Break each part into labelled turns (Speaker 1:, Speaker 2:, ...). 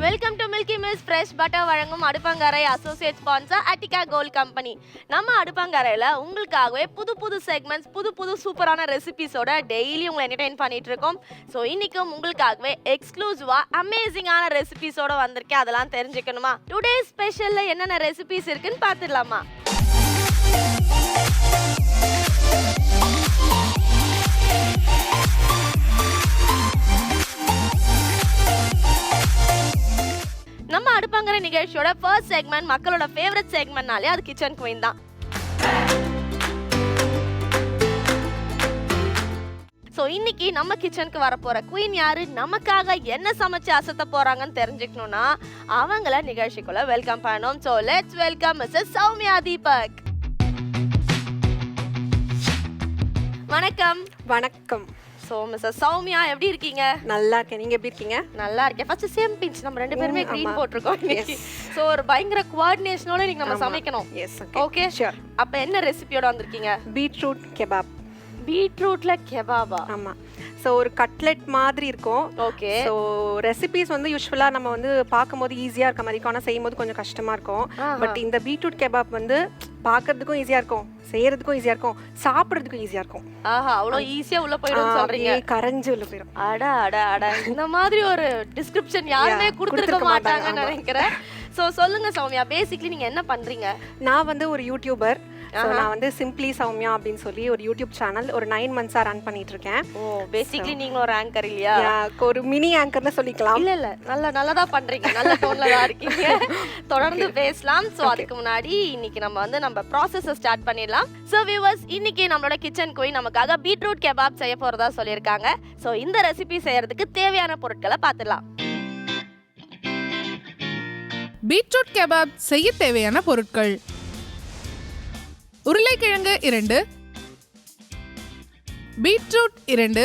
Speaker 1: Welcome to Milky Miss fresh butter வழங்கும் Aduppangarai associate sponsor Attica Gold company. நம்ம அடுப்பங்கரையில் உங்களுக்காகவே புது புது செக்மெண்ட்ஸ், புது புது சூப்பரான ரெசிபிஸோட டெய்லி உங்களை என்டர்டெயின் பண்ணிட்டு இருக்கோம். ஸோ இன்றைக்கும் உங்களுக்காகவே எக்ஸ்க்ளூசிவாக அமேசிங்கான ரெசிபிஸோட வந்திருக்கேன். அதெல்லாம் தெரிஞ்சுக்கணுமா? டுடே ஸ்பெஷலில் என்னென்ன ரெசிபிஸ் இருக்குன்னு பார்த்துடலாமா? நம்ம அடுப்பங்கரை நிகழ்ச்சியோட ஃபர்ஸ்ட் செக்மெண்ட் மக்களோட ஃபேவரட் செக்மெண்ட்னாலே அது கிச்சன் குயின் தான். ஸோ இன்னைக்கு நம்ம கிச்சனுக்கு வரப்போற குயின் யாரு, நமக்காக என்ன சமைச்சு அசத்த போறாங்கன்னு தெரிஞ்சுக்கணும்னா அவங்கள நிகழ்ச்சிக்குள்ள வெல்கம் பண்ணணும். So let's welcome Mrs Soumya Deepak.
Speaker 2: வணக்கம். வணக்கம்.
Speaker 1: ஸோ மிஸ்ஸஸ் சௌமியா எப்படி இருக்கீங்க?
Speaker 2: நல்லா இருக்கேன். நீங்க எப்படி இருக்கீங்க?
Speaker 1: நல்லா இருக்கேன். ஃபர்ஸ்ட் சேம் பிஞ்ச், நம்ம ரெண்டு பேருமே க்ரீன் போட்டுருக்கோம் இன்னைக்கு. ஸோ ஒரு பயங்கர கோஆர்டினேஷனோட இன்னைக்கு நம்ம சமைக்கணும்.
Speaker 2: Yes,
Speaker 1: okay sure. அப்ப என்ன ரெசிபியோட வந்திருக்கீங்க?
Speaker 2: Beetroot kebab.
Speaker 1: பீட்ரூட்ல கெபாபா?
Speaker 2: ஆமா. ஸோ ஒரு கட்லெட் மாதிரி இருக்கும்.
Speaker 1: ஓகே.
Speaker 2: ஸோ ரெசிபிஸ் வந்து யூஸ்வலாக நம்ம வந்து பார்க்கும்போது ஈஸியாக இருக்க மாதிரி இருக்கும், ஆனால் செய்யும்போது கொஞ்சம் கஷ்டமாக இருக்கும். பட் இந்த பீட்ரூட் கெபாப் வந்து பார்க்கறதுக்கும் ஈஸியாக இருக்கும், செய்யறதுக்கும் ஈஸியாக இருக்கும், சாப்பிட்றதுக்கும் ஈஸியாக இருக்கும்.
Speaker 1: ஆஹா, அவ்வளோ ஈஸியா உள்ள போயிடும் சொல்றீங்க?
Speaker 2: கரைஞ்சு உள்ள போயிடும்.
Speaker 1: அட அட அட, இந்த மாதிரி ஒரு டிஸ்கிரிப்ஷன் யாருமே கொடுத்துருக்க மாட்டாங்கன்னு நினைக்கிறேன். ஸோ சொல்லுங்க சௌமியா, பேசிக்லி நீங்க என்ன பண்றீங்க?
Speaker 2: நான் வந்து ஒரு யூடியூபர். நான் வந்து சிம்பிளி சௌமியா அப்படின்னு சொல்லி ஒரு யூடியூப் சேனல் ஒரு 9 months ரன் பண்ணிட்டு இருக்கேன்.
Speaker 1: ஓ, பேசிக்லி நீங்க ஒரு ஆங்கர் இல்லையா?
Speaker 2: ஒரு மினி ஆங்கர்னு சொல்லிக்கலாம்.
Speaker 1: இல்ல இல்ல, நல்லதா பண்றீங்க, நல்ல டோன்ல தான் இருக்கீங்க. தொடர்ந்து பேசலாம். சோ அதுக்கு முன்னாடி இன்னைக்கு நம்ம ப்ராசஸ் ஸ்டார்ட் பண்ணிடலாம். சோ வியூவர்ஸ், இன்னைக்கு நம்மளோட கிச்சன் குயின் நமக்காக பீட்ரூட் கெபாப் செய்ய போறதா சொல்லியிருக்காங்க. சோ இந்த ரெசிபி செய்யறதுக்கு தேவையான பொருட்களை பார்த்துடலாம்.
Speaker 3: பீட்ரூட் கெபாப் செய்ய தேவையான பொருட்கள்: உருளைக்கிழங்கு 2, பீட்ரூட் 2,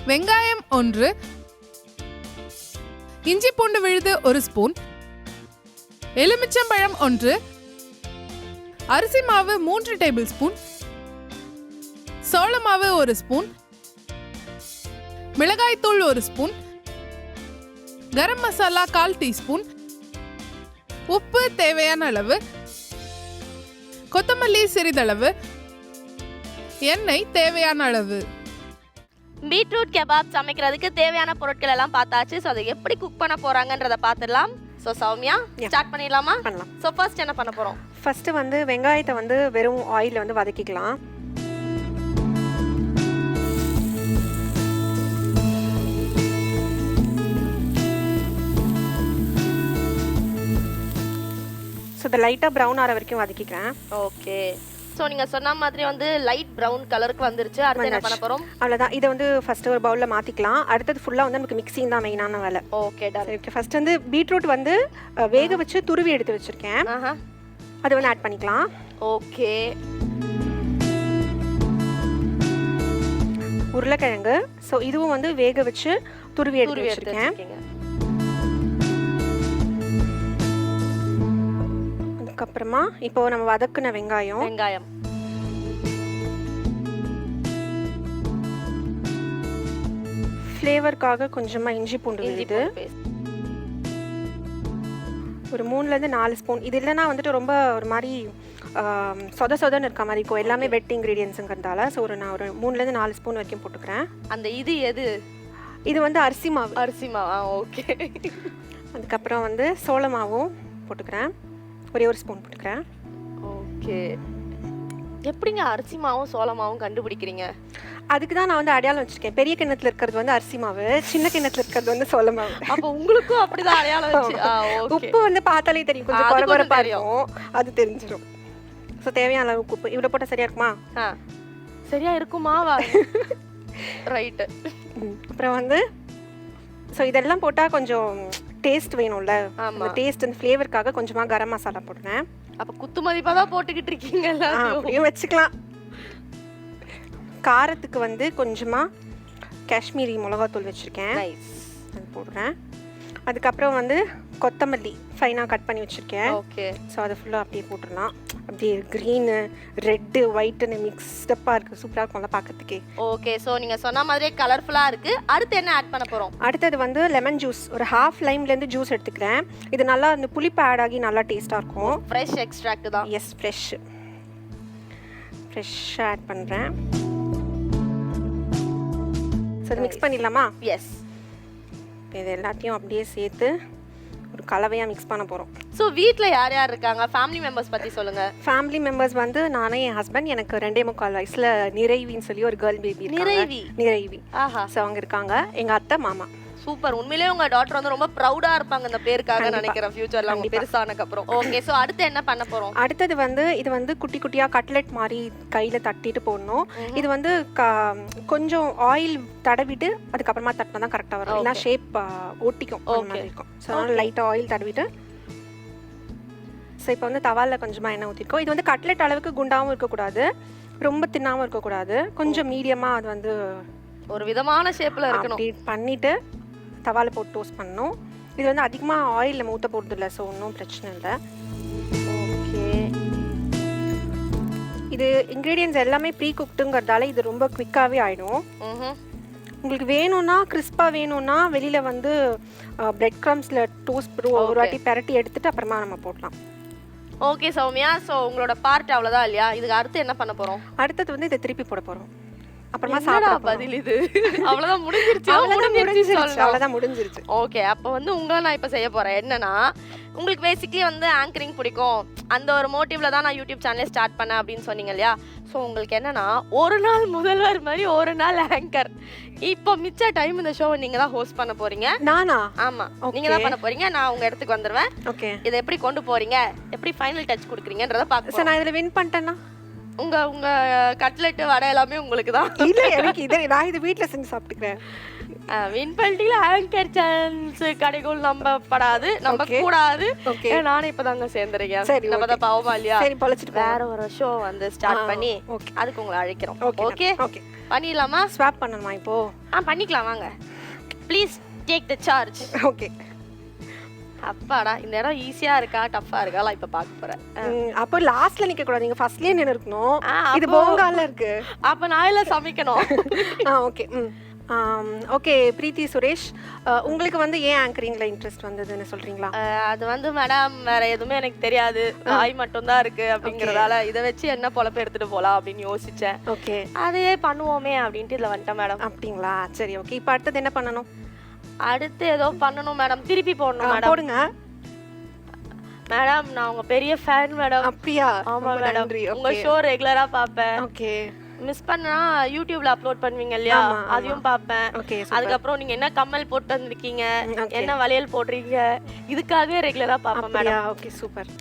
Speaker 3: வெங்காயம் 1, இஞ்சி பூண்டு விழுது 1 ஸ்பூன், எலுமிச்சம்பழம் 1, அரிசி மாவு 3 டேபிள் ஸ்பூன், சோள மாவு 1 ஸ்பூன், மிளகாய்த்தூள் 1 ஸ்பூன், கரம் மசாலா 1/4 டீஸ்பூன், உப்பு தேவையான அளவு, கொத்தமல்லி சிறிதளவு, எண்ணெய் தேவையான அளவு.
Speaker 1: பீட்ரூட் கெபாப் சமைக்கிறதுக்கு தேவையான பொருட்கள் எல்லாம் பார்த்தாச்சு. ஸோ அதை எப்படி குக் பண்ண போறாங்கன்றத பார்த்துடலாம். ஸோ சௌமியா, ஸ்டார்ட் பண்ணிடலாமா?
Speaker 2: பண்ணலாம்.
Speaker 1: ஸோ ஃபர்ஸ்ட் என்ன பண்ண போறோம்?
Speaker 2: ஃபர்ஸ்ட் வந்து வெங்காயத்தை வந்து வெறும் ஆயிலில் வந்து வதக்கிக்கலாம். ஸோ இதை லைட்டாக ப்ரௌன் ஆகிற வரைக்கும் வதக்கிக்கிறேன்.
Speaker 1: ஓகே. ஸோ நீங்கள் சொன்ன மாதிரி வந்து லைட் ப்ரௌன் கலருக்கு வந்துருச்சு. அடுத்து என்ன பண்ண போகிறோம்?
Speaker 2: அவ்வளோதான். இதை வந்து ஃபஸ்ட்டு ஒரு பவுலில் மாற்றிக்கலாம். அடுத்தது ஃபுல்லாக வந்து நமக்கு மிக்சிங் தான் மெயினான வேலை.
Speaker 1: Okay done.
Speaker 2: ஓகே, ஃபஸ்ட் வந்து பீட்ரூட் வந்து வேக வச்சு துருவி எடுத்து வச்சுருக்கேன். அதை வந்து ஆட் பண்ணிக்கலாம்.
Speaker 1: ஓகே.
Speaker 2: உருளைக்கிழங்கு, ஸோ இதுவும் வந்து வேக வச்சு துருவி எடுத்து வச்சுருக்கேன். அதுக்கப்புறமா இப்போ நம்ம வதக்குன வெங்காயம், ஃப்ளேவருக்காக கொஞ்சமாக இஞ்சி பூண்டு விழுது, ஒரு 3லேருந்து 4 ஸ்பூன். இது இல்லைன்னா வந்துட்டு ரொம்ப ஒரு மாதிரி சொதன்னு இருக்க மாதிரி இருக்கும், எல்லாமே வெட் இன்க்ரீடியன்ஸுங்கிறதால. ஸோ நான் ஒரு 3லேருந்து 4 ஸ்பூன் வரைக்கும் போட்டுக்கிறேன்.
Speaker 1: அந்த இது எது? இது
Speaker 2: வந்து அரிசி மாவு.
Speaker 1: அரிசி மாவா? ஓகே.
Speaker 2: அதுக்கப்புறம் வந்து சோள மாவும் போட்டுக்கிறேன், ஒரே ஒரு ஸ்பூன் போட்டுக்கிறேன்.
Speaker 1: ஓகே. எப்படிங்க அரிசி மாவும் சோள மாவும் கண்டுபிடிக்கிறீங்க?
Speaker 2: அதுக்கு தான் நான் வந்து அடையாளம் வச்சிருக்கேன். பெரிய கிண்ணத்துல இருக்கிறது வந்து அரிசி மாவு, சின்ன கிண்ணத்துல இருக்கிறது வந்து சோள மாவு.
Speaker 1: அப்போ உங்களுக்கும் அப்படிதான் அடையாளம் வச்சு?
Speaker 2: உப்பு வந்து பார்த்தாலே தெரியும், கொஞ்சம் குறைகுறைப்பா இருக்கும், அது தெரிஞ்சிடும். ஸோ தேவையான அளவு உப்பு இவ்வளோ போட்டால் சரியா இருக்குமா?
Speaker 1: சரியா இருக்குமா? ரைட்டு.
Speaker 2: அப்புறம் வந்து ஸோ இதெல்லாம் போட்டால் கொஞ்சம் டேஸ்ட் வேணும்ல, அந்த டேஸ்ட் அந்த ஃப்ளேவருக்காக கொஞ்சமாக கரம் மசாலா போடுறேன்.
Speaker 1: அப்போ குத்து மதிப்பாக தான் போட்டுக்கிட்டு இருக்கீங்க?
Speaker 2: அப்படியும் வச்சுக்கலாம். காரத்துக்கு வந்து கொஞ்சமாக காஷ்மீரி மிளகாத்தூள் வச்சுருக்கேன், அது போடுறேன். அதுக்கப்புறம் வந்து கொத்தமல்லி ஃபைனாக கட் பண்ணி வச்சுருக்கேன்.
Speaker 1: ஓகே.
Speaker 2: ஸோ அதை ஃபுல்லாக அப்படியே போட்டுடலாம். அப்படியே க்ரீனு ரெட்டு ஒயிட்டுன்னு மிக்ஸ்டப்பாக இருக்குது, சூப்பராக இருக்கும்ல பார்க்கறதுக்கே.
Speaker 1: ஓகே. ஸோ நீங்கள் சொன்ன மாதிரியே கலர்ஃபுல்லாக இருக்குது. அடுத்து என்ன ஆட் பண்ண போகிறோம்?
Speaker 2: அடுத்தது வந்து லெமன் ஜூஸ், ஒரு ஹாஃப் லைம்லேருந்து ஜூஸ் எடுத்துக்கிறேன். இது நல்லா அந்த புளிப்பு ஆட் ஆகி நல்லா டேஸ்ட்டாக இருக்கும்.
Speaker 1: ஃப்ரெஷ் எக்ஸ்ட்ராக்ட் தான்.
Speaker 2: எஸ், ஃப்ரெஷ்ஷாக ஆட் பண்ணுறேன். ஸோ அது மிக்ஸ் பண்ணிடலாமா?
Speaker 1: எஸ்.
Speaker 2: இது எல்லாத்தையும் அப்படியே சேர்த்து ஒரு கலவையாக மிக்ஸ் பண்ண போகிறோம்.
Speaker 1: ஸோ வீட்டில் யார் யார் இருக்காங்க? ஃபேமிலி மெம்பர்ஸ் பற்றி சொல்லுங்கள்.
Speaker 2: ஃபேமிலி மெம்பர்ஸ் வந்து நானே, என் ஹஸ்பண்ட், எனக்கு 2.25 வயசில் நிறைவின்னு சொல்லி ஒரு கேர்ள் பேபி. நிறைவி.
Speaker 1: ஆஹா.
Speaker 2: ஸோ அவங்க இருக்காங்க. எங்கள் அத்தை, மாமா.
Speaker 1: சூப்பர். உண்மையிலேயே உங்க டாட்டர் வந்து ரொம்ப ப்ரௌடா இருப்பாங்க இந்த பேருக்காக நினைக்கிறேன் ஃபியூச்சர்ல அவங்க பெருசானதுக்கு அப்புறம். ஓகே. சோ அடுத்து என்ன பண்ண போறோம்?
Speaker 2: அடுத்தது வந்து இது வந்து குட்டி குட்டியா கட்லெட் மாதிரி கையில தட்டிட்டு போடணும். இது வந்து கொஞ்சம் ஆயில் தடவிட்டு அதுக்கப்புறமா தட்டினா தான் கரெக்டா வரும். இல்லைன்னா ஷேப் ஒட்டிக்கும் அந்த மாதிரி இருக்கும். ஸோ அதனால லைட்டா ஆயில் தடவிட்டு. ஸோ இப்போ வந்து தவாலில் கொஞ்சமா எண்ணெய் ஊற்றிருக்கோம். இது வந்து கட்லெட் அளவுக்கு குண்டாகவும் இருக்கக்கூடாது, ரொம்ப தின்னாகவும் இருக்கக்கூடாது, கொஞ்சம் மீடியமாக அது வந்து
Speaker 1: ஒரு விதமான ஷேப்ல இருக்கணும்.
Speaker 2: அப்படி பண்ணிட்டு தவாலை போட்டு டோஸ்ட் பண்ணணும். இது வந்து அதிகமாக ஆயில் நம்ம ஊற்ற போகிறது இல்லை, ஸோ ஒன்றும் பிரச்சனை இல்லை.
Speaker 1: ஓகே.
Speaker 2: இது இன்க்ரீடியன்ஸ் எல்லாமே ப்ரீ குக்டுங்கிறதால இது ரொம்ப குவிக்காகவே ஆகிடும். உங்களுக்கு வேணும்னா கிறிஸ்பாக வேணும்னா வெளியில் வந்து பிரெட் க்ரம்ஸில் டோஸ்ட் ஒரு வாட்டி பெரட்டி எடுத்துட்டு அப்புறமா நம்ம போடலாம்.
Speaker 1: ஓகே சௌமியா. ஸோ உங்களோட பார்ட் அவ்வளோதான் இல்லையா? இதுக்கு அடுத்து என்ன பண்ண போகிறோம்?
Speaker 2: அடுத்தது வந்து இதை திருப்பி போட போகிறோம். அப்புறமா சாப்பிட
Speaker 1: பதில் இது. அவ்வளவுதான் முடிஞ்சிருச்சு.
Speaker 2: அவ்வளவுதான் முடிஞ்சிருச்சு.
Speaker 1: ஓகே. அப்போ வந்து உங்களை நான் இப்போ செய்ய போறேன். என்னன்னா, உங்களுக்கு பேசிக்கலி வந்து ஆங்கரிங் பிடிக்கும், அந்த ஒரு மோட்டிவ்ல தான் நான் யூடியூப் சேனலே ஸ்டார்ட் பண்ணேன் அப்படின்னு சொன்னீங்க இல்லையா? ஸோ உங்களுக்கு என்னன்னா, ஒரு நாள் முதல்வர் மாதிரி ஒரு நாள் ஆங்கர். இப்போ மிச்ச டைம் இந்த ஷோவை நீங்க தான் ஹோஸ்ட் பண்ண போறீங்க.
Speaker 2: நானா?
Speaker 1: ஆமா, நீங்க தான் பண்ண போறீங்க. நான் உங்க இடத்துக்கு வந்துடுவேன்.
Speaker 2: ஓகே.
Speaker 1: இதை எப்படி கொண்டு போறீங்க, எப்படி ஃபைனல் டச் கொடுக்குறீங்கன்றத பார்க்க.
Speaker 2: சார், நான் இதில் வின் பண்ணிட்டேன்னா
Speaker 1: உங்க கட்லெட் வடை எல்லாமே உங்களுக்கு தான்.
Speaker 2: இல்ல, எனக்கு இதை நான் இது வீட்டில் செஞ்சு சாப்பிட்டுக்கிறேன்.
Speaker 1: வின் பண்ணிட்டீங்களா? ஆங்கர் சான்ஸ் கிடைக்கும் நம்பப்படாது, நம்ப கூடாது. நானே இப்பதாங்க சேர்ந்துருக்கேன்.
Speaker 2: சரி,
Speaker 1: நம்ம தான் பாவமா இல்லையா?
Speaker 2: சரி, பொழைச்சிட்டு
Speaker 1: வேற ஒரு ஷோ வந்து ஸ்டார்ட் பண்ணி அதுக்கு உங்களை அழைக்கிறோம். ஓகே, பண்ணிடலாமா?
Speaker 2: ஸ்வாப் பண்ணணுமா இப்போ?
Speaker 1: பண்ணிக்கலாம் வாங்க. Please take the charge.
Speaker 2: Okay.
Speaker 1: அப்பாடா, இந்த இடம் ஈஸியா இருக்கா டஃப்பா இருக்கா இப்ப பார்க்க போறேன்.
Speaker 2: அப்போ லாஸ்ட்ல நிக்க கூடாது, நீங்க ஃபர்ஸ்ட்லயே நின்னு இருக்கணும். இது போங்கால இருக்கு.
Speaker 1: அப்ப நான் எல்லாம் சமைக்கணும்.
Speaker 2: ஓகே. ஓகே பிரீத்தி சுரேஷ், உங்களுக்கு வந்து ஏன் ஆங்கரிங்ல இன்ட்ரெஸ்ட் வந்ததுன்னு சொல்றீங்களா?
Speaker 1: அது வந்து மேடம் வேற எதுவுமே எனக்கு தெரியாது, வாய் மட்டும் தான் இருக்கு அப்படிங்கறதால இதை வச்சு என்ன பொழப்பு எடுத்துட்டு போலாம் அப்படின்னு யோசிச்சேன்.
Speaker 2: ஓகே,
Speaker 1: அதையே பண்ணுவோமே அப்படின்ட்டு இதுல வந்துட்டேன் மேடம்.
Speaker 2: அப்படிங்களா? சரி, ஓகே. இப்போ அடுத்தது என்ன பண்ணணும்?
Speaker 1: அடுத்து ஏதோ பண்ணணும் மேடம், திருப்பி போடணும் மேடம்.
Speaker 2: போடுங்க
Speaker 1: மேடம். நான் உங்க பெரிய ஃபேன் மேடம்.
Speaker 2: அப்படியா?
Speaker 1: ஆமா மேடம், உங்க ஷோ ரெகுலரா பாப்பேன்.
Speaker 2: ஓகே.
Speaker 1: மிஸ் பண்ணா யூடியூப்ல அப்லோட் பண்ணுவீங்க இல்லையா, அதையும் பாப்பேன். அதுக்கப்புறம் நீங்க என்ன கம்மல் போட்டு வந்திருக்கீங்க, என்ன வளையல் போடுறீங்க, இதுக்காகவே ரெகுலரா பாப்பேன் மேடம்.
Speaker 2: Okay, super.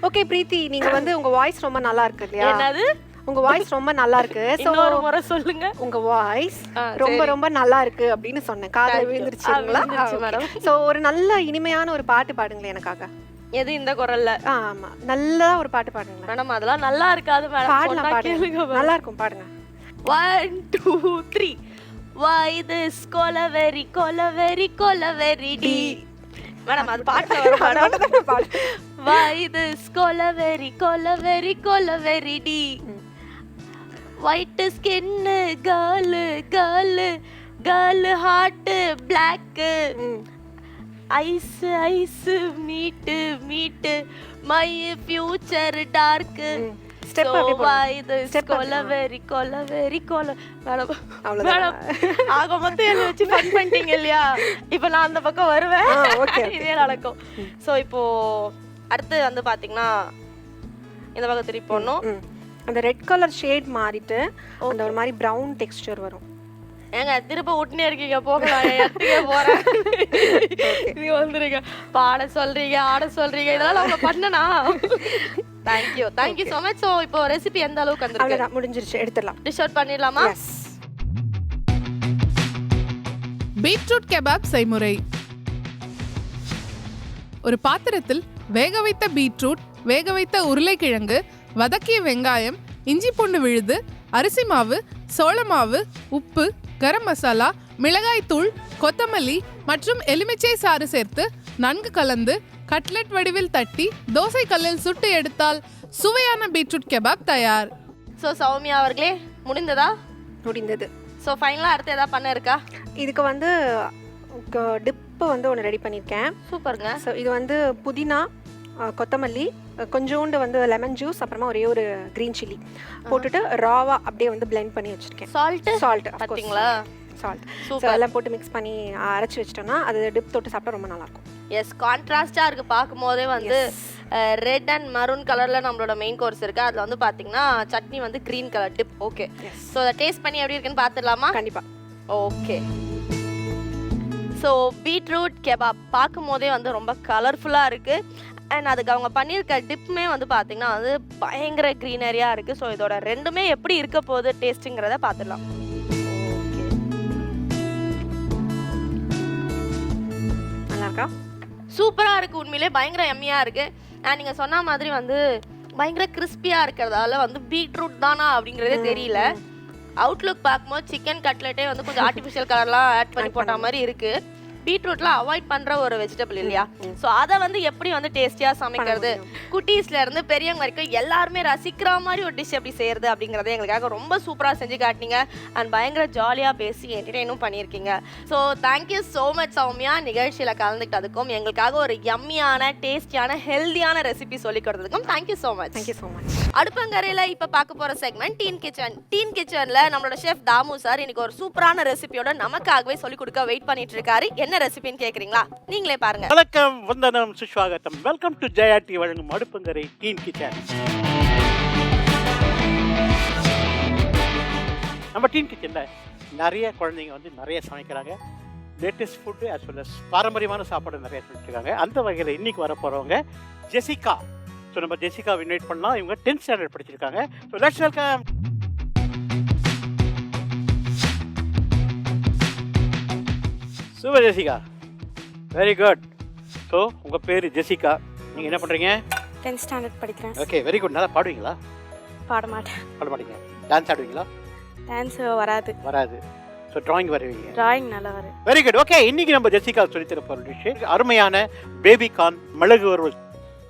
Speaker 2: ஓகே பிரீத்தி, நீங்க வந்து உங்க வாய்ஸ் ரொம்ப நல்லா இருக்கு இல்லையா?
Speaker 1: என்னது?
Speaker 2: உங்க வாய்ஸ் ரொம்ப நல்லா இருக்கு.
Speaker 1: ஒரு முறை சொல்லுங்க.
Speaker 2: உங்க வாய்ஸ் ரொம்ப ரொம்ப நல்லா இருக்கு அப்படின்னு சொன்னேன். காதுல விழுந்துருச்சுங்களா மேடம்? சோ ஒரு நல்ல இனிமையான ஒரு பாட்டு பாடுங்களேன் எனக்காக.
Speaker 1: எது இந்த குரல்ல?
Speaker 2: ஆமா, நல்லா ஒரு பாட்டு பாடுங்க
Speaker 1: மேடம். அதெல்லாம் நல்லா இருக்காது மேடம்.
Speaker 2: பாடுங்க, நல்லா இருக்கும், பாடுங்க.
Speaker 1: 1 2 3 Why this Kolaveri Kolaveri Kolaveri di. Madam அது பாட்டு வரும் madam. Why this Kolaveri Kolaveri Kolaveri di. White skin girl girl girl heart black. Eyes eyes meet meet my future dark. Kolaveri Kolaveri கொல. மேடம் மேடம், ஆக மொத்தம் என்ன வச்சு ஃபன் பண்ணிட்டீங்க இல்லையா? இப்போ நான் அந்த பக்கம் வருவேன், இதே நடக்கும். ஸோ இப்போ அடுத்து வந்து பாத்தீங்கன்னா இந்த பக்கம் திருப்பி போடணும்.
Speaker 2: அந்த ரெட் கலர் ஷேட் மாறிட்டு அந்த ஒரு மாதிரி பிரவுன் டெக்ஸ்சர் வரும்.
Speaker 1: ஏங்க திருப்ப விட்டுனே இருக்கீங்க, போகலாம் இடத்துக்கே போறேன். நீ வந்துருங்க, பாட சொல்றீங்க, ஆட சொல்றீங்க, இதெல்லாம் அவங்க பண்ணனா? Thank you, thank you so much. So இப்போ ரெசிபி எந்த அளவுக்கு வந்துருக்கு?
Speaker 2: முடிஞ்சிருச்சு, எடுத்துடலாம்.
Speaker 1: டிஷ் அவுட் பண்ணிடலாமா?
Speaker 3: பீட்ரூட் கெபாப் செய்முறை. ஒரு பாத்திரத்தில் வேக வைத்த பீட்ரூட், வேக வைத்த உருளைக்கிழங்கு, வதக்கிய வெங்காயம், இஞ்சி பூண்டு விழுது, அரிசி மாவு, சோள மாவு, உப்பு, கரம் மசாலா, மிளகாய் தூள், கொத்தமல்லி மற்றும் எலுமிச்சை சாறு சேர்த்து நன்கு கலந்து கட்லெட் வடிவில் தட்டி தோசை கல்லில் சுட்டு எடுத்தால் சுவையான பீட்ரூட் கெபாப் தயார்.
Speaker 1: ஸோ சௌமியா அவர்களே, முடிந்ததா?
Speaker 2: முடிந்தது.
Speaker 1: ஸோ ஃபைனலாக அடுத்து எதாவது பண்ண இருக்கா?
Speaker 2: இதுக்கு வந்து டிப்பு வந்து ஒன்று ரெடி பண்ணியிருக்கேன்.
Speaker 1: சூப்பருங்க.
Speaker 2: ஸோ இது வந்து புதினா, கொத்தமல்லி, கொஞ்சோண்டு வந்து லெமன் ஜூஸ், அப்புறமா ஒரே ஒரு க்ரீன் சில்லி போட்டுட்டு ராவா அப்படியே வந்து பிளெண்ட் பண்ணி வச்சுருக்கேன். சால்ட்
Speaker 1: பார்த்தீங்களா?
Speaker 2: சால்ட் எல்லாம் போட்டு மிக்ஸ் பண்ணி அரைச்சி வச்சிட்டோம்னா அது டிப் தொட்டு சாப்பிட்டா ரொம்ப நல்லாயிருக்கும்.
Speaker 1: எஸ், கான்ட்ராஸ்டாக இருக்குது பார்க்கும்போதே வந்து. ரெட் அண்ட் மரூன் கலரில் நம்மளோட மெயின் கோர்ஸ் இருக்குது. அதில் வந்து பார்த்தீங்கன்னா சட்னி வந்து green colour dip. Okay, so அதை டேஸ்ட் பண்ணி எப்படி இருக்குன்னு பார்த்துடலாமா?
Speaker 2: கண்டிப்பாக.
Speaker 1: ஓகே, ஸோ பீட்ரூட் கெபாப் பார்க்கும் போதே வந்து ரொம்ப கலர்ஃபுல்லாக இருக்குது. அண்ட் அதுக்கு அவங்க பண்ணியிருக்க டிப்புமே வந்து பார்த்திங்கன்னா வந்து பயங்கர க்ரீனரியாக இருக்குது. ஸோ இதோட ரெண்டுமே எப்படி இருக்க போகுது டேஸ்ட்டுங்கிறத பார்த்துடலாம்.
Speaker 2: நல்லா இருக்கா?
Speaker 1: சூப்பராக இருக்குது. உண்மையிலே பயங்கர எம்மியாக இருக்குது. அண்ட் நீங்கள் சொன்ன மாதிரி வந்து பயங்கர கிறிஸ்பியாக இருக்கிறதால வந்து பீட்ரூட் தானா அப்படிங்கிறதே தெரியல. அவுட்லுக் பார்க்கும்போது சிக்கன் கட்லெட்டே வந்து கொஞ்சம் ஆர்டிஃபிஷியல் கலர்லாம் ஆட் பண்ணி போட்ட மாதிரி இருக்குது. பீட்ரூட்லாம் அவாய்ட் பண்ணுற ஒரு வெஜிடபிள் இல்லையா? ஸோ அதை வந்து எப்படி வந்து டேஸ்டியாக சமைக்கிறது, குட்டீஸ்லேருந்து பெரியவங்க வரைக்கும் எல்லாருமே ரசிக்கிற மாதிரி ஒரு டிஷ் எப்படி செய்கிறது அப்படிங்கிறத எங்களுக்காக ரொம்ப சூப்பராக செஞ்சு காட்டினீங்க. அண்ட் பயங்கர ஜாலியாக பேசி என்டர்டெயினும் பண்ணியிருக்கீங்க. So thank you so much Soumya, நிகழ்ச்சியில் கலந்துக்கிட்டதுக்கும் எங்களுக்காக ஒரு யம்மியான டேஸ்டியான ஹெல்தியான ரெசிபி சொல்லி கொடுத்ததுக்கும் thank you so much.
Speaker 2: Thank you so much.
Speaker 1: அடுப்பங்கரையில் இப்போ பார்க்க போகிற செக்மெண்ட் டீன் கிச்சன். டீன் கிச்சனில் நம்மளோட ஷெஃப் தாமு சார் இன்னைக்கு ஒரு சூப்பரான ரெசிபியோட நமக்காகவே சொல்லிக் கொடுக்க வெயிட் பண்ணிட்டு இருக்காரு. என்ன ரெசிபின்னு கேக்குறீங்களா? நீங்களே பாருங்க.
Speaker 4: வணக்கம், வந்தனம், சுஸ்வாகத்தம். வெல்கம் டு ஜெயா டி வழங்கும் அடுப்பங்கரை டீன் கிச்சன். நம்ம டீன் கிச்சன்ல நிறைய குழந்தைங்க வந்து நிறைய சமைக்கிறாங்க. Latest food as well as பாரம்பரியமான சாப்பாடு நிறைய சமைச்சிருக்காங்க. அந்த வகையில் இன்னைக்கு வர போறவங்க ஜெசிகா. ஸோ நம்ம ஜெசிகாவை இன்வைட் பண்ணலாம். இவங்க 10th ஸ்டாண்டர்ட் படிச்சிருக்காங்க. So let's welcome. Super Jessica, very good. So உங்கள் பேர் ஜெசிகா, நீங்கள் என்ன பண்ணுறீங்க?
Speaker 5: 10th ஸ்டாண்டர்ட் படிக்கிறேன்.
Speaker 4: Okay, very good. நல்லா பாடுவீங்களா?
Speaker 5: பாட மாட்டேன்.
Speaker 4: பாட மாட்டீங்க. டான்ஸ் ஆடுவீங்களா?
Speaker 5: டான்ஸ் வராது.
Speaker 4: வராது. So drawing வரைவீங்க?
Speaker 5: டிராயிங் நல்லா வரும்.
Speaker 4: Very good. ஓகே, இன்னைக்கு நம்ம ஜெசிகா சொல்லித்தர போகிற டிஷ் அருமையான பேபிகார்ன் மிளகு வறுவல்.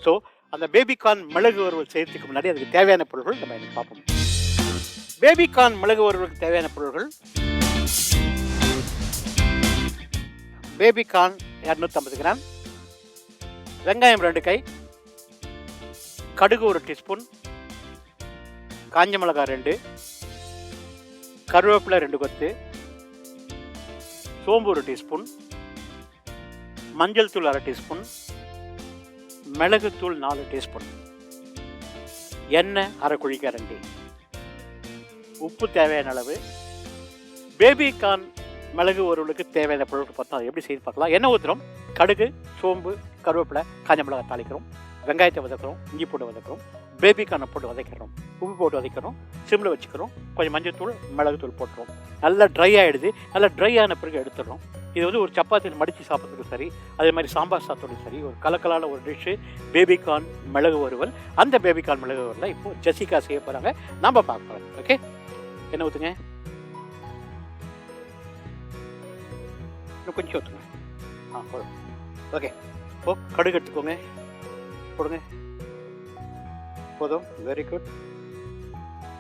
Speaker 4: ஸோ அந்த பேபிகார்ன் மிளகு வறுவல் செய்யறதுக்கு முன்னாடி அதுக்கு தேவையான பொருட்கள் நம்ம எனக்கு பார்ப்போம். பேபிகார்ன் மிளகு வறுவலுக்கு தேவையான பொருட்கள்: பேபிகார்ன் 250 கிராம், வெங்காயம் 2 கை, கடுகு 1 டீஸ்பூன், காஞ்ச மிளகாய் 2, கருவேப்பிலை 2 கொத்து, சோம்பு 1 டீஸ்பூன், மஞ்சள் தூள் 1/2 டீஸ்பூன், மிளகுத்தூள் 4 டீஸ்பூன், எண்ணெய் 1/2 குழிக்கரண்டி, உப்பு தேவையான அளவு. பேபிகார்ன் மிளகு வறுவலுக்கு தேவையான பொருட்கள் பார்த்தா எப்படி செய்து பார்க்கலாம். எண்ணெய் ஊற்றுறோம், கடுகு, சோம்பு, கருவேப்பிலை, காஞ்ச மிளகாய் தாளிக்கிறோம், வெங்காயத்தை வதக்கிறோம், இஞ்சி போட்டு வதக்கிறோம், பேபிகார்னை போட்டு வதக்கிறோம், உப்பு போட்டு வதக்கிறோம், சிம்மில் வச்சுக்கிறோம், கொஞ்சம் மஞ்சள் தூள், மிளகுத்தூள் போட்டுரும். நல்லா ட்ரை ஆகிடுது. நல்லா ட்ரை ஆன பிறகு எடுத்துடுறோம். இது வந்து ஒரு சப்பாத்தியில் மடித்து சாப்பிட்றதுக்கு சரி, அதே மாதிரி சாம்பார் சாப்பிட்றதுக்கு சரி, ஒரு கலக்கலான ஒரு டிஷ்ஷு பேபிகார்ன் மிளகு வறுவல். அந்த பேபிகார்ன் மிளகு வறுவலை இப்போ ஜெசிகா செய்ய போகிறாங்க, நம்ம பார்க்கலாம். ஓகே, என்ன ஊற்றுங்க? இன்னும் கொஞ்சம் ஊற்றுங்க. போதும். ஓகே, கடுகு எடுத்துக்கோங்க, போடுங்க. போதும், வெரி குட்.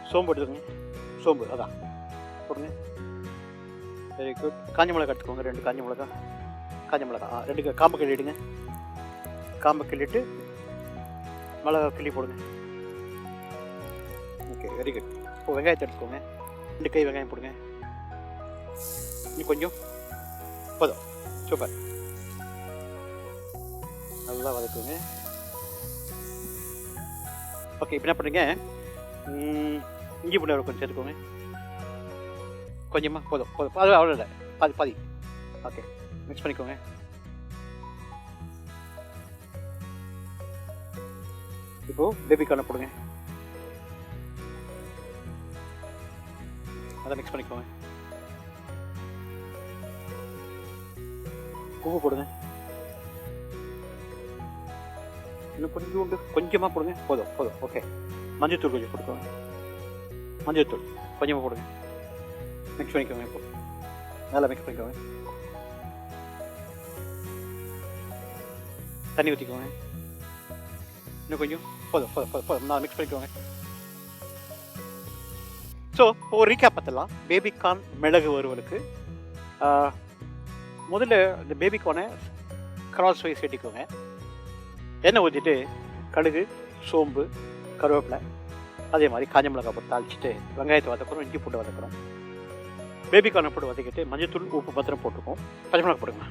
Speaker 4: சோம்பு எடுத்துக்கோங்க, சோம்பு அதான் போடுங்க, வெரி குட். காஞ்ச மிளகா எடுத்துக்கோங்க, 2 காஞ்ச மிளகா. 2 காம்பு கிள்ளிடுங்க. காம்பு கிள்ளிட்டு மிளகா கிள்ளி போடுங்க. Okay, very good. இப்போ வெங்காயத்தை எடுத்துக்கோங்க, 2 கை வெங்காயம் போடுங்க. இன்னும் கொஞ்சம், போதும், சூப்பர். நல்லா வதக்குங்க. ஓகே, இப்போ என்ன பண்ணுறீங்க? இஞ்சி பூண்டு கொஞ்சம் சேர்த்துக்கோங்க, கொஞ்சமாக. போதும். அது அவ்வளோ இல்லை, பாதி. ஓகே, மிக்ஸ் பண்ணிக்கோங்க. இப்போது பேபிகார்னை போடுங்க, அதை மிக்ஸ் பண்ணிக்கோங்க. உப்பு போடுங்க, இன்னும் கொஞ்சமாக போடுங்க. போதும். ஓகே, மஞ்சள்தூள் கொஞ்சம் போட்டுக்கோங்க, மஞ்சள்தூள் கொஞ்சமாக போடுங்க. மிக்ஸ் பண்ணிக்கோங்க. இப்போ நல்லா மிக்ஸ் பண்ணிக்கோங்க. தண்ணி ஊற்றிக்கோங்க. இன்னும் கொஞ்சம் போதும். நான் மிக்ஸ் பண்ணிக்கோங்க. ஸோ ஒரு ரீகேப் பார்த்துடலாம். பேபிகார்ன் மிளகு வறுவலுக்கு முதல்ல இந்த பேபிகார்னை கிராஸ் வைஸ் வெட்டிக்கோங்க. எண்ணெய் ஊற்றிட்டு கடுகு, சோம்பு, கருவேப்பிலை, அதே மாதிரி காஞ்ச மிளகாய் போட்டு தாளிச்சிட்டு வெங்காயத்தை வதக்கிறோம், இஞ்சி போட்டு வதக்கிறோம். பேபிகார்னை போட்டு வதக்கிட்டு மஞ்சத்தூள், உப்பு பத்திரம் போட்டுக்கோம். பச்சை மிளகாய் போடுங்க.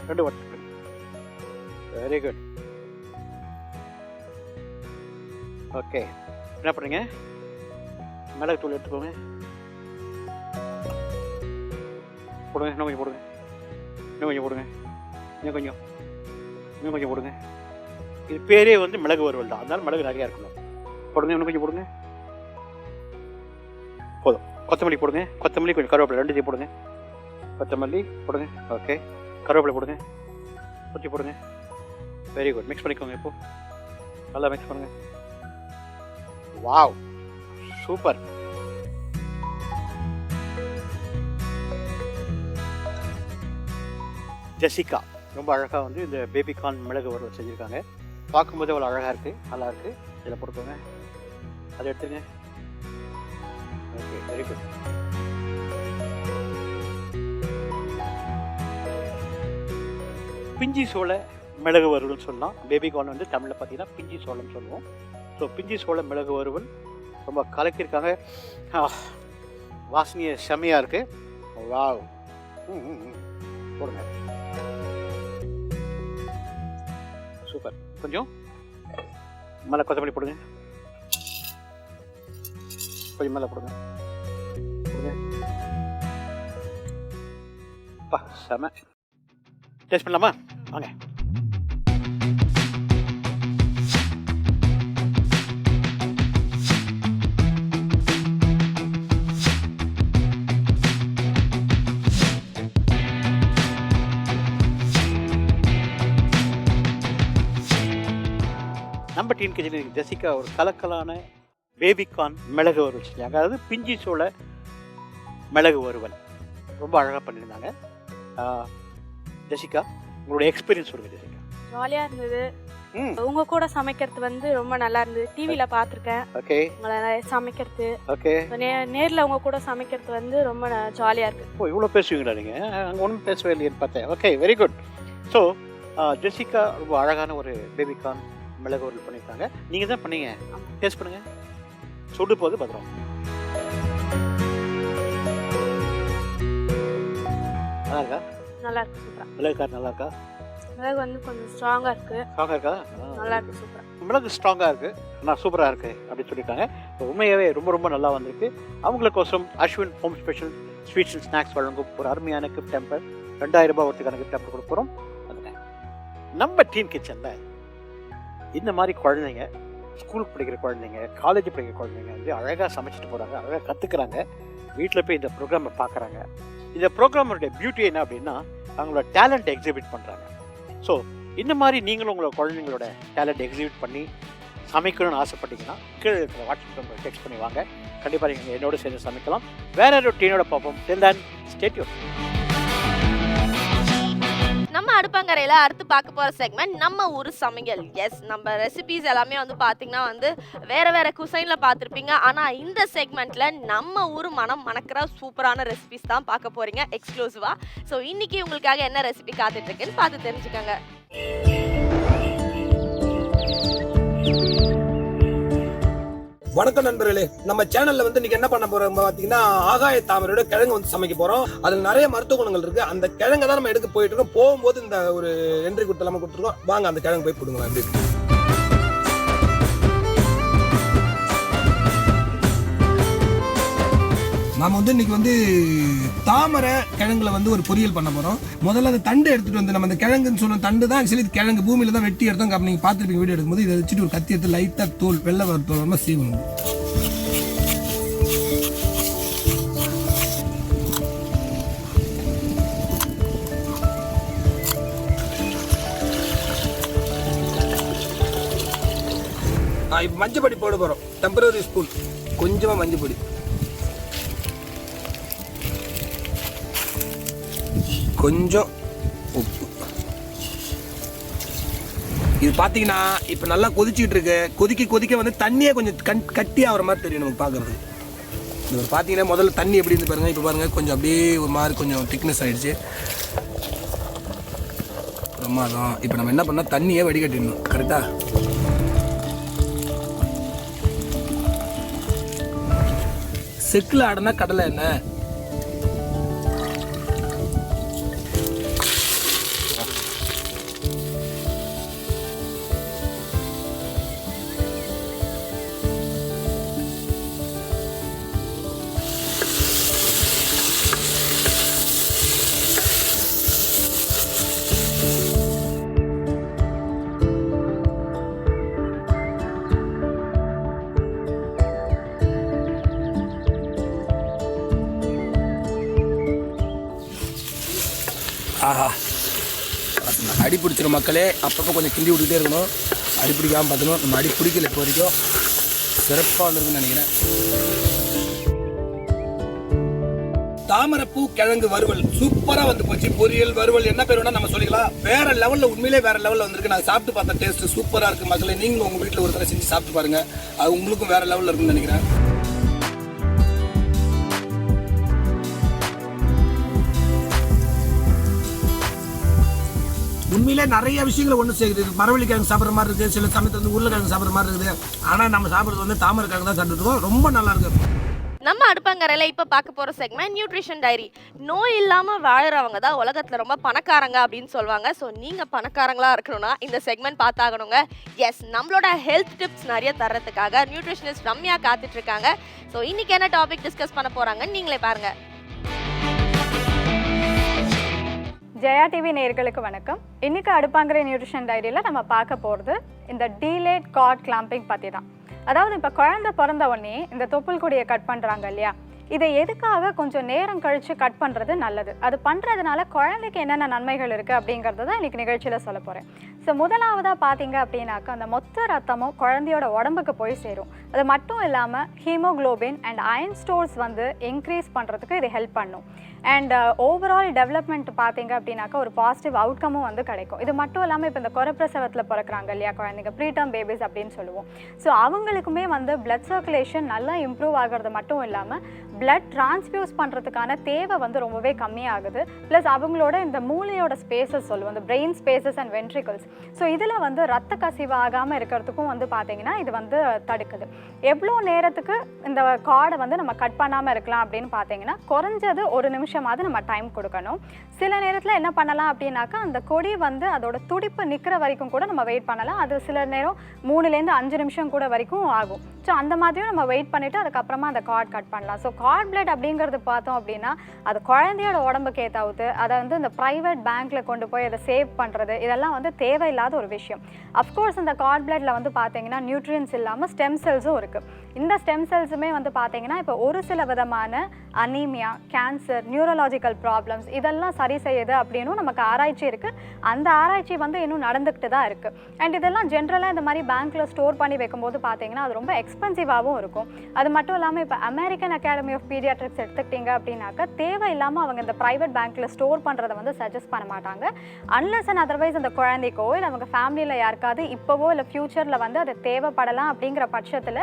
Speaker 4: 2 வாட்டி. Very good. ஓகே, என்ன பண்ணுங்க, மிளகு தூள் எடுத்துக்கோங்க, போடுங்க. இன்னும் கொஞ்சம் போடுங்க. இன்னும் கொஞ்சம் போடுங்க. இன்னும் கொஞ்சம் போடுங்க. இது பேரே வந்து மிளகு வறுவல் தான், அதனால மிளகு நிறையா இருக்கணும். போடுங்க. இன்னும் கொஞ்சம் போடுங்க. போதும். கொத்தமல்லி போடுங்க. கொத்தமல்லி கொஞ்சம் கருவேப்பிலை 2 போடுங்க. கொத்தமல்லி போடுங்க. ஓகே, கருவேப்பிலை போடுங்க. ஊற்றி போடுங்க. Very good. மிக்ஸ் பண்ணிக்கோங்க. இப்போ நல்லா மிக்ஸ் பண்ணுங்க. Wow, super. ஜெசிகா ரொம்ப அழகாக வந்து இந்த பேபிகார்ன் மிளகு வறுவல் செஞ்சுருக்காங்க. பார்க்கும்போது அவ்வளோ அழகாக இருக்குது, நல்லா இருக்குது. இதில் போட்டுக்கோங்க. அதை எடுத்துங்க. Okay, very good. பிஞ்சி சோள மிளகு வறுவல்னு சொல்லலாம். பேபிகார்ன் வந்து தமிழில் பார்த்தீங்கன்னா பிஞ்சி சோளம்னு சொல்லுவோம். ஸோ பிஞ்சி சோள மிளகு வறுவல் ரொம்ப கலக்கியிருக்காங்க. வாசனையை செம்மையாக இருக்குது. வாவ். போடுங்க. சூப்பர். கொஞ்சம் மேலே கொத்தமல்லி போடுங்க. கொஞ்சம் மேலே போடுங்க. செம. டேஸ்ட் பண்ணலாமா? வாங்க. நம்ம டீன் கிச்சன் ஜெசிகா ஒரு கலக்கலான பேபிகார்ன் மிளகு வறுவல் செஞ்சாங்க. அதாவது பிஞ்சி சோள மிளகு வறுவல் ரொம்ப அழகாக பண்ணியிருந்தாங்க. ஜெசிகா, உங்களோட எக்ஸ்பீரியன்ஸ் சொல்லுங்க. ஜெசிகா,
Speaker 5: ஜாலியாக இருந்தது. உங்க கூட சமைக்கிறது வந்து ரொம்ப நல்லா இருந்தது. டிவியில் பார்த்துருக்கேன்.
Speaker 4: ஓகே.
Speaker 5: உங்களை சமைக்கிறது.
Speaker 4: ஓகே.
Speaker 5: நேரில் உங்க கூட சமைக்கிறது வந்து ரொம்ப ஜாலியாக இருக்கு.
Speaker 4: ஓ, இவ்வளோ பேசுவீங்களா நீங்கள்? அங்கே ஒன்றும் பேசவே இல்லைன்னு பார்த்தேன். Okay, very good. So Jessica ரொம்ப அழகான ஒரு பேபிகார்ன் மிளகு வறுவல் பண்ணியிருக்காங்க. நீங்கள் தான் பண்ணீங்க. டேஸ்ட் பண்ணுங்க. சுடு போது பத்திரம். நல்லா இருக்கா?
Speaker 5: நல்லா இருக்கு. சூப்பரா.
Speaker 4: மிளகு கார் நல்லா இருக்கா?
Speaker 5: மிளகு வந்து கொஞ்சம் ஸ்ட்ராங்காக இருக்கு.
Speaker 4: ஸ்ட்ராங்காக இருக்கா?
Speaker 5: நல்லா இருக்கு. சூப்பரா.
Speaker 4: மிளகு ஸ்ட்ராங்காக இருக்குது, ஆனால் சூப்பராக இருக்குது அப்படின்னு சொல்லியிருக்காங்க. உண்மையாகவே ரொம்ப ரொம்ப நல்லா வந்திருக்கு. அவங்களுக்கோசம் Ashwin home special sweets and snacks வழங்கும் ஒரு அருமையான கிஃப்ட் டெம்பர் 2000 ரூபாய் ஒருத்துக்கான கிஃப்ட் டெம்பர் கொடுக்க போகிறோம். அதுங்க நம்ம டீன் கிச்சனில் இந்த மாதிரி குழந்தைங்க, ஸ்கூலுக்கு படிக்கிற குழந்தைங்க, காலேஜ் படிக்கிற குழந்தைங்க வந்து அழகாக சமைச்சிட்டு போகிறாங்க, அழகாக கற்றுக்குறாங்க. வீட்டில் போய் இந்த ப்ரோக்ராமை பார்க்குறாங்க. இந்த ப்ரோக்ராமோடைய பியூட்டி என்ன அப்படின்னா அவங்களோட டேலண்ட் எக்ஸிபிட் பண்ணுறாங்க. ஸோ இந்த மாதிரி நீங்களும் உங்களோட குழந்தைங்களோட டேலண்ட் எக்ஸிபிட் பண்ணி சமைக்கணும்னு ஆசைப்பட்டீங்கன்னா கீழே இருக்கிற வாட்ஸ்அப் நம்பர் டெக்ஸ்ட் பண்ணி வாங்க. கண்டிப்பாக நீங்கள் என்னோட சேர்ந்து சமைக்கலாம். வேற ஒரு டீனோட பார்ப்போம். டில் தென் ஸ்டே டியூன்.
Speaker 1: நம்ம அடுப்பங்கரையில் அடுத்து பார்க்க போகிற செக்மெண்ட் நம்ம ஊர் சமையல். எஸ், நம்ம ரெசிபீஸ் எல்லாமே வந்து பார்த்தீங்கன்னா வந்து வேறு வேறு குசைனில் பார்த்துருப்பீங்க. ஆனால் இந்த செக்மெண்ட்டில் நம்ம ஊர் மனம் மணக்கிற சூப்பரான ரெசிபீஸ் தான் பார்க்க போகிறீங்க எக்ஸ்க்ளூசிவாக. ஸோ இன்றைக்கி உங்களுக்காக என்ன ரெசிபி காத்துட்ருக்குன்னு பார்த்து தெரிஞ்சுக்கோங்க.
Speaker 6: வணக்கம் நண்பர்களே, நம்ம சேனல்ல வந்து இன்னைக்கு என்ன பண்ண போறோம் பாத்தீங்கன்னா ஆகாய தாமரையோட கிழங்கு வந்து சமைக்க போறோம். அதுல நிறைய மருத்துவ குணங்கள் இருக்கு. அந்த கிழங்கை தான் நம்ம எடுக்க போயிட்டு இருக்கோம். போகும்போது இந்த ஒரு என்ட்ரி கொடுத்து கொடுத்துருக்கோம். வாங்க அந்த கிழங்கு போய் போடுங்களா. எப்படி நாம வந்து இன்னைக்கு வந்து தாமரை கிழங்குல வந்து ஒரு பொரியல் பண்ண போறோம். முதல்ல அந்த தண்டு எடுத்துட்டு வந்து நம்ம அந்த கிழங்குன்னு சொன்ன தண்டு தான் ஆக்சுவலி கிழங்கு பூமியில தான் வெட்டி எடுத்தோம். நீங்க பாத்துருப்பீங்க வீடியோ எடுக்கும்போது. இதை வச்சுட்டு ஒரு கத்தி எடுத்து லைட்டா தோல் வெள்ளை தோல் சீவணும். இப்ப மஞ்சள் பொடி போட போறோம். டெம்பரரி ஸ்பூன் கொஞ்சமா மஞ்சள் பொடி. கொஞ்சம் உப்பு. இது பார்த்தீங்கன்னா இப்போ நல்லா கொதிச்சுட்டு இருக்கு. கொதிக்க வந்து தண்ணியே கொஞ்சம் கட்டி ஆகிற மாதிரி தெரியும் நமக்கு பார்க்குறது. இது பார்த்தீங்கன்னா முதல்ல தண்ணி எப்படி இருந்து பாருங்கள். இப்போ பாருங்கள் கொஞ்சம் அப்படியே ஒரு மாதிரி கொஞ்சம் திக்னஸ் ஆகிடுச்சு. பிரமாதம். இப்போ நம்ம என்ன பண்ணால் தண்ணியே வடிகட்டிடணும். கரெக்டாக செக்கில் ஆடினா கடலை எண்ணெய். ஆஹா, அடி பிடிச்சிட மக்களே. அப்பப்போ கொஞ்சம் கிண்டி விட்டுக்கிட்டே இருக்கணும். அடி பிடிக்காமல் பார்த்துக்கணும். நம்ம அடி பிடிக்கல இப்போ வரைக்கும். சிறப்பாக வந்திருக்குன்னு நினைக்கிறேன். தாமரைப்பூ கிழங்கு வறுவல் சூப்பராக வந்து போச்சு. பொரியல் வறுவல் என்ன பேர் வேணால் நம்ம சொல்லிக்கலாம். வேற லெவலில், உண்மையிலே வேற லெவலில் வந்திருக்கு. நான் சாப்பிட்டு பார்த்தா டேஸ்ட்டு சூப்பராக இருக்குது மக்களே. நீங்களும் உங்கள் வீட்டில் ஒரு தடவை செஞ்சு சாப்பிட்டு பாருங்கள். அது உங்களுக்கும் வேற லெவலில் இருக்குன்னு நினைக்கிறேன். உண்மையிலே நிறைய விஷயங்களை ஒன்று சேர்க்குது. மரவள்ளி கிழங்கு சாப்பிட்ற மாதிரி இருக்குது. சில சமயத்தில் வந்து உருளைக்கிழங்கு சாப்பிட்ற மாதிரி இருக்குது. ஆனால் நம்ம சாப்பிட்றது வந்து தாமரை கிழங்கு தான் சாப்பிட்டுருக்கோம். ரொம்ப நல்லா இருக்குது.
Speaker 1: நம்ம அடுப்பங்கரையில் இப்போ பார்க்க போகிற செக்மெண்ட் நியூட்ரிஷன் டைரி. நோய் இல்லாமல் வாழறவங்க தான் உலகத்தில் ரொம்ப பணக்காரங்க அப்படின்னு சொல்லுவாங்க. ஸோ நீங்கள் பணக்காரங்களாக இருக்கணும்னா இந்த செக்மெண்ட் பார்த்தாகணுங்க. எஸ், நம்மளோட ஹெல்த் டிப்ஸ் நிறைய தர்றதுக்காக நியூட்ரிஷனிஸ்ட் ரம்யா காத்துட்ருக்காங்க. ஸோ இன்றைக்கி என்ன டாபிக் டிஸ்கஸ் பண்ண போகிறாங்கன்னு நீங்களே பாருங்கள்.
Speaker 7: ஜெயா டிவி நேயர்களுக்கு வணக்கம். இன்னைக்கு அடுப்பாங்கிற நியூட்ரிஷன் டைரியில் நம்ம பார்க்க போகிறது இந்த டீலேட் கார்ட் கிளாம்பிங் பற்றி தான். அதாவது இப்போ குழந்தை பிறந்த உடனே இந்த தொப்புள் கொடியை கட் பண்ணுறாங்க இல்லையா, இதை எதுக்காக கொஞ்சம் நேரம் கழித்து கட் பண்ணுறது நல்லது, அது பண்ணுறதுனால குழந்தைக்கு என்னென்ன நன்மைகள் இருக்குது அப்படிங்கிறது தான் இன்றைக்கி நிகழ்ச்சியில் சொல்ல போகிறேன். ஸோ முதலாவதாக பார்த்தீங்க அப்படின்னாக்கா அந்த மொத்த ரத்தமும் குழந்தையோட உடம்புக்கு போய் சேரும். அது மட்டும் இல்லாமல் ஹீமோக்ளோபின் அண்ட் அயன் ஸ்டோர்ஸ் வந்து இன்க்ரீஸ் பண்ணுறதுக்கு இது ஹெல்ப் பண்ணும். அண்ட் ஓவரால் டெவலப்மெண்ட் பார்த்தீங்க அப்படின்னாக்கா ஒரு பாசிட்டிவ் அவுட்கமும் வந்து கிடைக்கும். இது மட்டும் இல்லாமல் இப்போ இந்த குறைப்பிரசவத்தில் பிறக்கிறாங்க இல்லையா குழந்தைங்க, ப்ரீடம் பேபிஸ் அப்படின்னு சொல்லுவோம். ஸோ அவங்களுக்குமே வந்து பிளட் சர்க்குலேஷன் நல்லா இம்ப்ரூவ் ஆகிறது மட்டும் இல்லாமல் பிளட் டிரான்ஸ்ஃபியூஸ் பண்ணுறதுக்கான தேவை வந்து ரொம்பவே கம்மியாகுது. ப்ளஸ் அவங்களோட இந்த மூளையோட ஸ்பேசஸ் சொல்லுவோம், இந்த brain spaces and ventricles. So இதில் வந்து ரத்த கசிவு ஆகாமல் இருக்கிறதுக்கும் வந்து பார்த்தீங்கன்னா இது வந்து தடுக்குது. எவ்வளோ நேரத்துக்கு இந்த கார்டை வந்து நம்ம கட் பண்ணாமல் இருக்கலாம் அப்படின்னு பார்த்தீங்கன்னா குறைஞ்சது 1 நிமிஷமாவது நம்ம டைம் கொடுக்கணும். சில நேரத்தில் என்ன பண்ணலாம் அப்படின்னாக்கா அந்த கொடி வந்து அதோட துடிப்பு நிற்கிற வரைக்கும் கூட நம்ம வெயிட் பண்ணலாம். அது சில நேரம் 3லேருந்து 5 நிமிஷம் கூட வரைக்கும் ஆகும். ஸோ அந்த மாதிரியும் நம்ம வெயிட் பண்ணிவிட்டு அதுக்கப்புறமா அந்த கார்ட் கட் பண்ணலாம். ஸோ கார்ட் பிளட் அப்படிங்கிறது பார்த்தோம் அப்படின்னா அது குழந்தையோட உடம்புக்கே தவிர்த்து அதை வந்து இந்த ப்ரைவேட் பேங்க்கில் கொண்டு போய் அதை சேவ் பண்ணுறது இதெல்லாம் வந்து தேவையில்லாத ஒரு விஷயம். அஃப்கோர்ஸ் இந்த கார்ட் பிளட்டில் வந்து பார்த்தீங்கன்னா நியூட்ரியன்ஸ் இல்லாமல் ஸ்டெம் செல்ஸும் இருக்குது. இந்த ஸ்டெம் செல்ஸுமே வந்து பார்த்தீங்கன்னா இப்போ ஒரு சில விதமான அனீமியா, கேன்சர், நியூரலாஜிக்கல் ப்ராப்ளம்ஸ் இதெல்லாம் சரி செய்யுது அப்படின்னும் நமக்கு ஆராய்ச்சி இருக்குது. அந்த ஆராய்ச்சி வந்து இன்னும் நடந்துக்கிட்டு தான் இருக்குது. அண்ட் இதெல்லாம் ஜென்ரலாக இந்த மாதிரி பேங்க்கில் ஸ்டோர் பண்ணி வைக்கும்போது பார்த்தீங்கன்னா அது ரொம்ப எக்ஸ்பென்சிவாகவும் இருக்கும். அது மட்டும் இல்லாமல் இப்போ அமெரிக்கன் அகாடமி ஆஃப் பீடியாட்ரிக்ஸ் எடுத்துக்கிட்டிங்க அப்படின்னாக்கா தேவையில்லாமல் அவங்க இந்த ப்ரைவேட் பேங்க்கில் ஸ்டோர் பண்ணுறதை வந்து சஜஸ்ட் பண்ண மாட்டாங்க. அன்லெஸ் அண்ட் அதர்வைஸ் அந்த குழந்தைக்கோ இல்லை அவங்க ஃபேமிலியில் யாருக்காவது இப்போவோ இல்லை ஃப்யூச்சரில் வந்து அது தேவைப்படலாம் அப்படிங்கிற பட்சத்தில்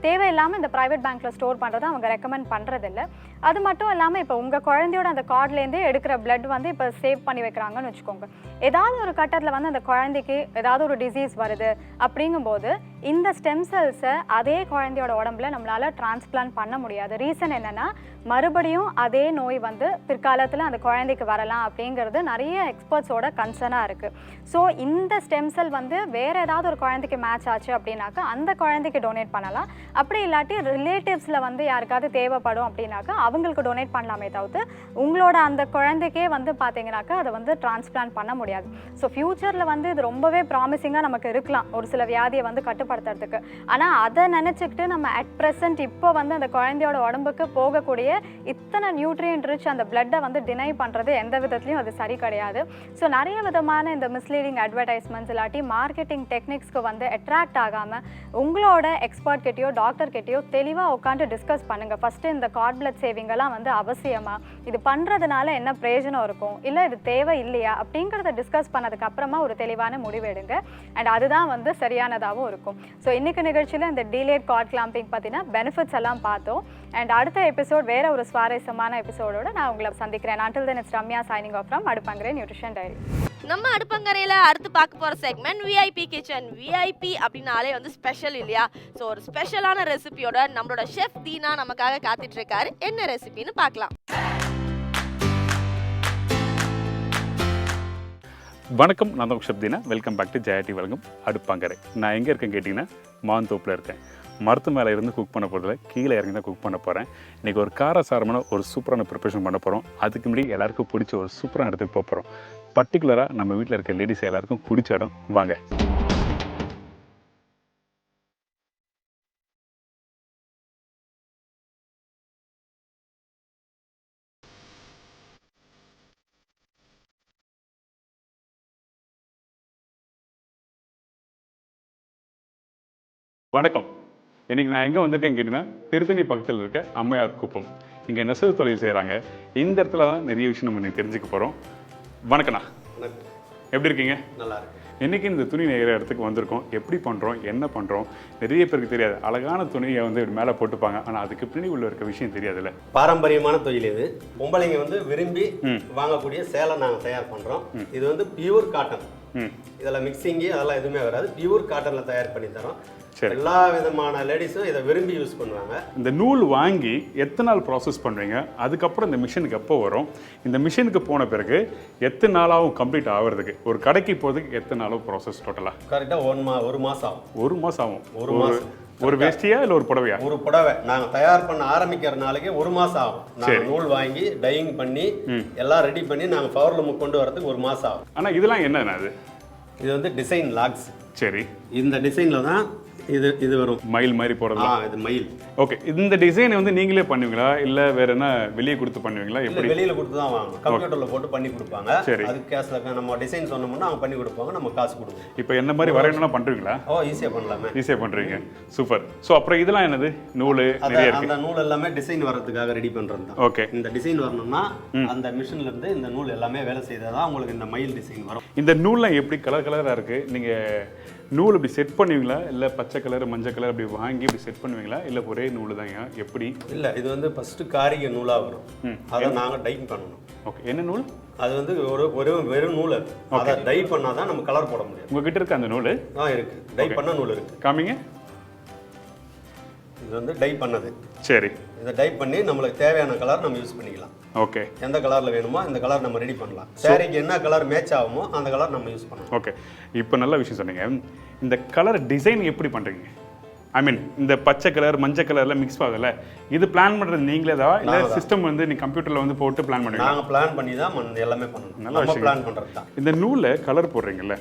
Speaker 7: தேவையில்லாமல் இந்த ப்ரைவேட் பேங்க்கில் ஸ்டோர் பண்ணுறதை அவங்க ரெக்கமெண்ட் பண்ணுறதில்ல. அது மட்டும் இல்லாமல் இப்போ உங்கள் குழந்தையோட அந்த கார்ட்லேருந்தே எடுக்கிற பிளட் வந்து இப்போ சேவ் பண்ணி வைக்கிறாங்கன்னு வச்சுக்கோங்க. ஏதாவது ஒரு கட்டத்தில் வந்து அந்த குழந்தைக்கு ஏதாவது ஒரு டிசீஸ் வருது அப்படிங்கும்போது இந்த ஸ்டெம் செல்ஸை அதே குழந்தையோட உடம்புல நம்மளால் டிரான்ஸ்பிளான்ட் பண்ண முடியாது. ரீசன் என்னென்னா மறுபடியும் அதே நோய் வந்து பிற்காலத்தில் அந்த குழந்தைக்கு வரலாம் அப்படிங்கிறது நிறைய எக்ஸ்பர்ட்ஸோட கன்சர்னாக இருக்குது. ஸோ இந்த ஸ்டெம் செல் வந்து வேறு ஏதாவது ஒரு குழந்தைக்கு மேட்ச் ஆச்சு அப்படின்னாக்கா அந்த குழந்தைக்கு டொனேட் பண்ணலாம். அப்படி இல்லாட்டி ரிலேட்டிவ்ஸில் வந்து யாருக்காவது தேவைப்படும் அப்படின்னாக்கா அவங்களுக்கு டொனேட் பண்ணலாமே தவிர்த்து உங்களோட அந்த குழந்தைக்கே வந்து பார்த்தீங்கன்னாக்கா அதை வந்து டிரான்ஸ்பிளான்ட் பண்ண முடியாது. ஸோ ஃப்யூச்சரில் வந்து இது ரொம்பவே ப்ராமிசிங்காக நமக்கு இருக்கலாம். ஒரு சில வியாதியை வந்து கட்டுப்படுத்த குணப்படுத்துறதுக்கு. ஆனால் அதை நினச்சிக்கிட்டு நம்ம அட் ப்ரெசன்ட் இப்போ வந்து அந்த குழந்தையோட உடம்புக்கு போகக்கூடிய இத்தனை நியூட்ரியன்ட் ரிச் அந்த பிளட்டை வந்து டினை பண்ணுறது எந்த விதத்துலையும் அது சரி கிடையாது. ஸோ நிறைய விதமான இந்த மிஸ்லீடிங் அட்வர்டைஸ்மெண்ட்ஸ் இல்லாட்டி மார்க்கெட்டிங் டெக்னிக்ஸ்க்கு வந்து அட்ராக்ட் ஆகாமல் உங்களோட எக்ஸ்பர்ட் கிட்டேயோ டாக்டர் கிட்டேயோ தெளிவாக உட்காந்து டிஸ்கஸ் பண்ணுங்கள். ஃபஸ்ட்டு இந்த கார்ட் பிளட் சேவிங்கெல்லாம் வந்து அவசியமா, இது பண்ணுறதுனால என்ன பிரயோஜனம் இருக்கும், இல்லை இது தேவை இல்லையா அப்படிங்கிறத டிஸ்கஸ் பண்ணதுக்கு அப்புறமா ஒரு தெளிவான முடிவு எடுங்க. அண்ட் அதுதான் வந்து சரியானதாகவும் இருக்கும். ஸோ இன்னைக்கு நிகழ்ச்சியில் இந்த டீலேட் கார்ட் கிளாம்பிங் பார்த்தீங்கன்னா பெனிஃபிட்ஸ் எல்லாம் பார்த்தோம். அண்ட் அடுத்த எபிசோட் வேற ஒரு சுவாரஸ்யமான எபிசோடோட நான் உங்களை சந்திக்கிறேன். Until then, it's Ramya signing off from அடுப்பங்கரை நியூட்ரிஷன் டைரி.
Speaker 1: நம்ம அடுப்பங்கரையில் அடுத்து பார்க்க போகிற செக்மெண்ட் விஐபி கிச்சன். விஐபி அப்படின்னாலே வந்து ஸ்பெஷல் இல்லையா? ஸோ ஒரு ஸ்பெஷலான ரெசிபியோட நம்மளோட ஷெஃப் தீனா நமக்காக காத்துட்டு இருக்காரு. என்ன ரெசிபின்னு பார்க்கலாம்.
Speaker 8: வணக்கம், நான் தான் chef Deena. Welcome back to Jaya TV வழங்கும் அடுப்பங்கரை. நான் எங்கே இருக்கேன்னு கேட்டிங்கன்னா மாந்தோப்பில் இருக்கேன். மரத்து மேலே இருந்து குக் பண்ண போகிறதில்ல, கீழே இறங்கி தான் குக் பண்ண போகிறேன். இன்றைக்கி ஒரு காரசாரமான ஒரு சூப்பரான ப்ரிப்பரேஷன் பண்ண போகிறோம். அதுக்கு முன்னாடி எல்லாருக்கும் பிடிச்ச ஒரு சூப்பரான இடத்துக்கு போக போகிறோம். பர்டிகுலராக நம்ம வீட்டில் இருக்க லேடிஸ் எல்லாருக்கும் பிடிச்ச இடம். வாங்க. வணக்கம். இன்றைக்கி நான் எங்கே வந்திருக்கேன்னு கேட்டிங்கன்னா திருத்தணி பக்கத்தில் இருக்க அம்மையார் குப்பம். இங்கே நெசவு தொழில் செய்கிறாங்க. இந்த இடத்துல தான் நிறைய விஷயம் நம்ம இன்னைக்கு தெரிஞ்சுக்க போகிறோம். வணக்கண்ணா, எப்படி இருக்கீங்க?
Speaker 4: நல்லா இருக்கு.
Speaker 8: இன்றைக்கி இந்த துணி நெய்கிற இடத்துக்கு வந்திருக்கோம். எப்படி பண்ணுறோம், என்ன பண்ணுறோம், நிறைய பேருக்கு தெரியாது. அழகான துணியை வந்து மேலே போட்டுப்பாங்க, ஆனால் அதுக்கு பின்னாடி உள்ள இருக்க விஷயம் தெரியாதுல்ல.
Speaker 9: பாரம்பரியமான தொழில் இது. பொம்பளைங்க வந்து விரும்பி வாங்கக்கூடிய சேலை நாங்கள் தயார் பண்ணுறோம். இது வந்து பியூர் காட்டன். இதில் மிக்சிங்கு அதெல்லாம் எதுவுமே வராது. பியூர் காட்டனில் தயார் பண்ணி தரோம். எல்லா விதமான லேடிஸும் இதை விரும்பி யூஸ் பண்ணுவாங்க.
Speaker 8: இந்த நூல் வாங்கி எத்தனை நாள் ப்ராசஸ் பண்ணுவீங்க? அதுக்கப்புறம் இந்த மிஷினுக்கு எப்போ வரும்? இந்த மிஷினுக்கு போன பிறகு எத்தனை நாளாகவும் கம்ப்ளீட் ஆகிறதுக்கு? ஒரு கடைக்கு போகிறதுக்கு எத்தனை நாளும் ப்ராசஸ் டோட்டலாக?
Speaker 9: கரெக்டாக ஒரு மாதம் ஆகும்.
Speaker 8: ஒரு மாதம் ஆகும்.
Speaker 9: ஒரு மாதம்.
Speaker 8: ஒரு வேஷ்டியா இல்லை ஒரு புடவையா?
Speaker 9: ஒரு புடவை நாங்கள் தயார் பண்ண ஆரம்பிக்கிற நாளைக்கு ஒரு மாதம் ஆகும். நாங்கள் நூல் வாங்கி டையிங் பண்ணி எல்லாம் ரெடி பண்ணி நாங்கள் பவர் லூமுக்கு கொண்டு வரதுக்கு ஒரு மாதம் ஆகும்.
Speaker 8: ஆனால் இதெல்லாம் என்னன்னா
Speaker 9: இது வந்து டிசைன் லாக்ஸ்.
Speaker 8: சரி,
Speaker 9: இந்த டிசைனில் தான் இது வரும்.
Speaker 8: மயில் மாதிரி போறது.
Speaker 9: இது மயில்.
Speaker 8: ஓகே, இந்த டிசைன் வந்து நீங்களே பண்ணுவீங்களா இல்ல வேற என்ன வெளியே கொடுத்து பண்ணுவீங்களா? எப்படி?
Speaker 9: வெளியில கொடுத்து தான் வாங்க. கம்ப்யூட்டர்ல போட்டு பண்ணி கொடுப்பாங்க. அதுக்கு கேஷ்ல நம்ம டிசைன் சொன்னோம்னா அவங்க பண்ணி கொடுப்பாங்க, நம்ம காசு கொடுப்போம்.
Speaker 8: இப்போ என்ன மாதிரி வரையணும்னா பண்றீங்களா?
Speaker 9: ஈஸியா பண்ணலாமே.
Speaker 8: ஈஸியா பண்றீங்க. சூப்பர். சோ அப்புறம் இதெல்லாம் என்னது? நூல் நிறைய இருக்கு.
Speaker 9: அந்த நூல் எல்லாமே டிசைன் வரதுக்காக ரெடி பண்றது தான்.
Speaker 8: ஓகே,
Speaker 9: இந்த டிசைன் வரணும்னா அந்த மிஷின்ல இருந்து இந்த நூல் எல்லாமே வேலை செய்தாதான் உங்களுக்கு இந்த மயில் டிசைன் வரும்.
Speaker 8: இந்த நூல்லாம் எப்படி கலர் கலரா இருக்கு? நீங்க நூல் இப்படி செட் பண்ணுவீங்களா இல்லை பச்சை கலர் மஞ்சள் கலர் அப்படி வாங்கி இப்படி செட் பண்ணுவீங்களா இல்லை ஒரே நூல் தாங்க? எப்படி?
Speaker 9: இல்லை, இது வந்து ஃபஸ்ட்டு காரிகை நூலாக வரும். அதை நாங்கள் டைப் பண்ணணும்.
Speaker 8: ஓகே, என்ன நூல்?
Speaker 9: அது வந்து வெறும் நூல். அதை டை பண்ணால் தான் நம்ம கலர் போட முடியும்.
Speaker 8: உங்ககிட்ட இருக்க அந்த நூல்?
Speaker 9: இருக்கு. டை பண்ண நூல் இருக்கு.
Speaker 8: காமிங்க.
Speaker 9: இது வந்து டை பண்ணது.
Speaker 8: சரி,
Speaker 9: இதை டைப் பண்ணி நம்மளுக்கு தேவையான கலர் நம்ம யூஸ் பண்ணிக்கலாம்.
Speaker 8: ஓகே,
Speaker 9: எந்த கலரில் வேணுமோ அந்த கலர் நம்ம ரெடி பண்ணலாம். சாரிக்கு என்ன கலர் மேட்ச் ஆகுமோ அந்த கலர் நம்ம யூஸ் பண்ணலாம்.
Speaker 8: ஓகே, இப்போ நல்ல விஷயம் சொன்னீங்க. இந்த கலர் டிசைன் எப்படி பண்ணுறீங்க? ஐ மீன் இந்த பச்சை கலர் மஞ்சள் கலர்ல மிக்ஸ் ஆகுதுல்ல, இது பிளான் பண்ணுறது நீங்களே தான் இல்லை சிஸ்டம் வந்து நீ கம்ப்யூட்டரில் வந்து போட்டு பிளான் பண்ணுவீங்க?
Speaker 9: நாங்கள் பிளான் பண்ணி தான் எல்லாமே பண்ணணும்.
Speaker 8: நல்ல விஷயம்.
Speaker 9: பிளான் பண்ணுறது தான்.
Speaker 8: இந்த நூலில் கலர் போடுறீங்கல்ல,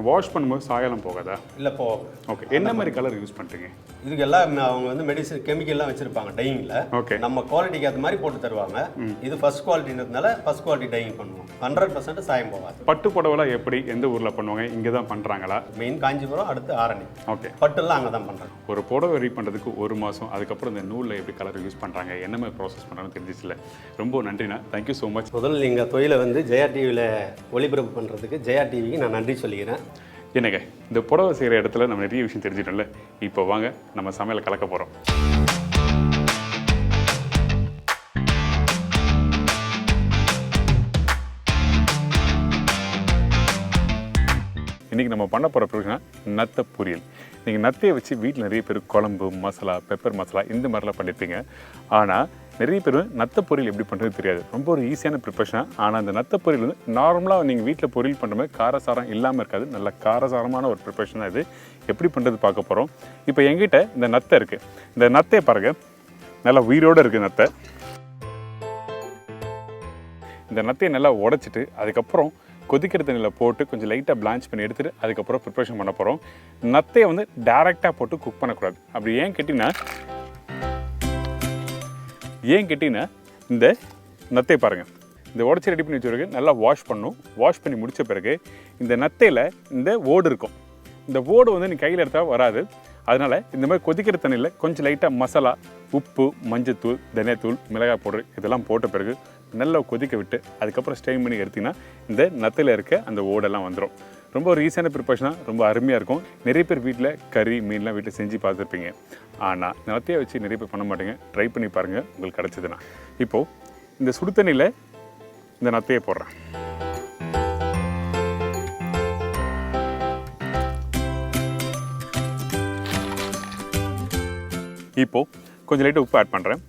Speaker 8: வாஷ் பண்ணும்போது சாயலாம் போகாதா?
Speaker 9: இல்லை போ.
Speaker 8: ஓகே, என்ன மாதிரி கலர் யூஸ் பண்ணுறீங்க?
Speaker 9: இதுக்கு எல்லாம் அவங்க வந்து மெடிசன் கெமிக்கல்லாம் வச்சிருப்பாங்க டையிங்கில்.
Speaker 8: ஓகே,
Speaker 9: நம்ம குவாலிட்டிக்கு ஏற்ற மாதிரி போட்டு தருவாங்க. இது ஃபர்ஸ்ட் குவாலிட்டின்றதுனால ஃபர்ஸ்ட் குவாலிட்டி டையிங் பண்ணுவோம். 100% சாயம் போகாது.
Speaker 8: பட்டு புடவைலாம் எப்படி எந்த ஊரில் பண்ணுவாங்க? இங்கே தான் பண்ணுறாங்களா?
Speaker 9: மெயின் காஞ்சிபுரம், அடுத்து ஆரணி.
Speaker 8: ஓகே,
Speaker 9: பட்டுலாம் அங்கே தான் பண்ணுறாங்க.
Speaker 8: ஒரு புடவை ரெடி பண்ணுறதுக்கு ஒரு மாதம், அதுக்கப்புறம் இந்த நூலில் எப்படி கலர் யூஸ் பண்ணுறாங்க, என்ன மாதிரி ப்ராசஸ் பண்ணுறாங்கன்னு தெரிஞ்சிச்சுல. ரொம்ப நன்றிண்ணா, தேங்க்யூ ஸோ மச்.
Speaker 9: முதல்ல எங்கள் தொழிலை வந்து ஜெயா டிவியில் ஒளிபரப்பு பண்ணுறதுக்கு ஜெயா டிவிக்கு நான் நன்றி சொல்லிக்கிறேன்.
Speaker 8: என்னங்க, இந்த புடவை செய்கிற இடத்துல நம்ம நிறைய விஷயம் தெரிஞ்சிட்டோம்ல. இப்போ வாங்க நம்ம சமையலை கலக்க போகிறோம். இன்றைக்கி நம்ம பண்ண போகிற பொருள்னா நத்தை பொரியல். நீங்கள் நத்தையை வச்சு வீட்டில் நிறைய பேர் குழம்பு மசாலா, பெப்பர் மசாலா இந்த மாதிரிலாம் பண்ணியிருப்பீங்க. ஆனால் நிறைய பேர் நத்தை பொரியல் எப்படி பண்ணுறது தெரியாது. ரொம்ப ஒரு ஈஸியான ப்ரிப்பரேஷன். ஆனால் அந்த நத்தை பொரியல் வந்து நார்மலாக நீங்கள் வீட்டில் பொரியல் பண்ணுற மாதிரி காரசாரம் இல்லாமல் இருக்காது. நல்ல காரசாரமான ஒரு ப்ரிப்பரேஷன் தான் இது. எப்படி பண்ணுறது பார்க்க போகிறோம். இப்போ எங்கிட்ட இந்த நத்தை இருக்குது. இந்த நத்தையை பாருங்கள், நல்லா உயிரோடு இருக்குது நத்தை. இந்த நத்தையை நல்லா உடைச்சிட்டு அதுக்கப்புறம் கொதிக்கிற தண்ணியில் போட்டு கொஞ்சம் லைட்டாக பிளான்ச் பண்ணி எடுத்துகிட்டு அதுக்கப்புறம் ப்ரிப்பரேஷன் பண்ண போகிறோம். நத்தையை வந்து டேரெக்டாக போட்டு குக் பண்ணக்கூடாது. அப்படி ஏன் கேட்டிங்கன்னா இந்த நத்தையை பாருங்கள், இந்த உடச்சி ரெடி பண்ணி வச்சுருக்கு நல்லா வாஷ் பண்ணணும். வாஷ் பண்ணி முடித்த பிறகு இந்த நத்தையில் இந்த ஓடு இருக்கும். இந்த ஓடு வந்து நீ கையில் எடுத்தால் வராது. அதனால் இந்த மாதிரி கொதிக்கிற தண்ணியில் கொஞ்சம் லைட்டாக மசாலா, உப்பு, மஞ்சத்தூள், தனியாத்தூள், மிளகாய் பவுடர் இதெல்லாம் போட்ட பிறகு நல்லா கொதிக்க விட்டு அதுக்கப்புறம் ஸ்டெயின் பண்ணி எடுத்திங்கன்னா இந்த நத்தையில் இருக்க அந்த ஓடெல்லாம் வந்துடும். ரொம்ப ஒரு ஈஸியான ப்ரிப்பரேஷனாக ரொம்ப அருமையாக இருக்கும். நிறைய பேர் வீட்டில் கறி மீன்லாம் வீட்டில் செஞ்சு பார்த்துருப்பீங்க. ஆனால் நத்தையை வச்சு நிறைய பேர் பண்ண மாட்டேங்க. ட்ரை பண்ணி பாருங்கள் உங்களுக்கு கிடச்சிதுன்னா. இப்போது இந்த சுடு தண்ணியில் இந்த நத்தையை போடுறேன். இப்போது கொஞ்சம் லைட்டாக உப்பு ஆட் பண்ணுறேன்.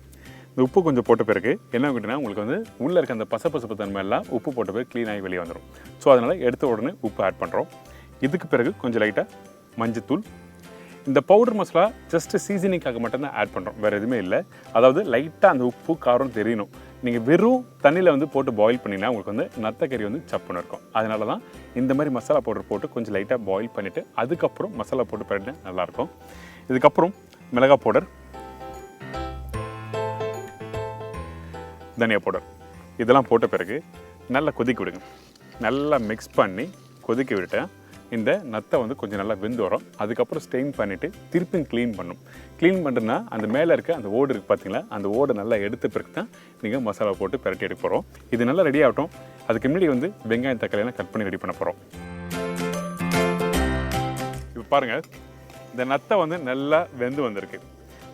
Speaker 8: இந்த உப்பு கொஞ்சம் போட்ட பிறகு என்ன கேட்டிங்கன்னா உங்களுக்கு வந்து உள்ளே இருக்க அந்த பசப்பசப்பு தன்மை எல்லாம் உப்பு போட்ட பிறகு க்ளீன் ஆகி வெளியே வந்துடும். ஸோ அதனால் எடுத்த உடனே உப்பு ஆட் பண்ணுறோம். இதுக்கு பிறகு கொஞ்சம் லைட்டாக மஞ்சத்தூள். இந்த பவுடர் மசாலா ஜஸ்ட்டு சீசனிங்காக மட்டும்தான் ஆட் பண்ணுறோம், வேறு எதுவுமே இல்லை. அதாவது லைட்டாக அந்த உப்பு காரம் தெரியணும். நீங்கள் வெறும் தண்ணியில் வந்து போட்டு பாயில் பண்ணிங்கன்னா உங்களுக்கு வந்து நத்தைக்கறி வந்து சப்புன்னு இருக்கும். அதனால தான் இந்த மாதிரி மசாலா பவுடர் போட்டு கொஞ்சம் லைட்டாக பாயில் பண்ணிவிட்டு அதுக்கப்புறம் மசாலா போட்டு பண்ணிட்டு நல்லாயிருக்கும். இதுக்கப்புறம் மிளகாய் பவுடர், தனியா பவுடர் இதெல்லாம் போட்ட பிறகு நல்லா கொதிக்க விடுங்க. நல்லா மிக்ஸ் பண்ணி கொதிக்க விட்டுட்டேன். இந்த நத்தை வந்து கொஞ்சம் நல்லா வெந்து வரும். அதுக்கப்புறம் ஸ்டெயின் பண்ணிவிட்டு திருப்பி க்ளீன் பண்ணணும். க்ளீன் பண்ணுறதுனா அந்த மேலே இருக்க அந்த ஓடு இருக்குது பார்த்தீங்களா, அந்த ஓடை நல்லா எடுத்த பிறகு தான் நீங்கள் மசாலா போட்டு பிரட்டி எடுக்க போகிறோம். இது நல்லா ரெடி ஆகட்டும். அதுக்கு முன்னாடி வந்து வெங்காயம் தக்காளியெல்லாம் கட் பண்ணி ரெடி பண்ண போகிறோம். இப்போ பாருங்கள், இந்த நத்தை வந்து நல்லா வெந்து வந்திருக்கு.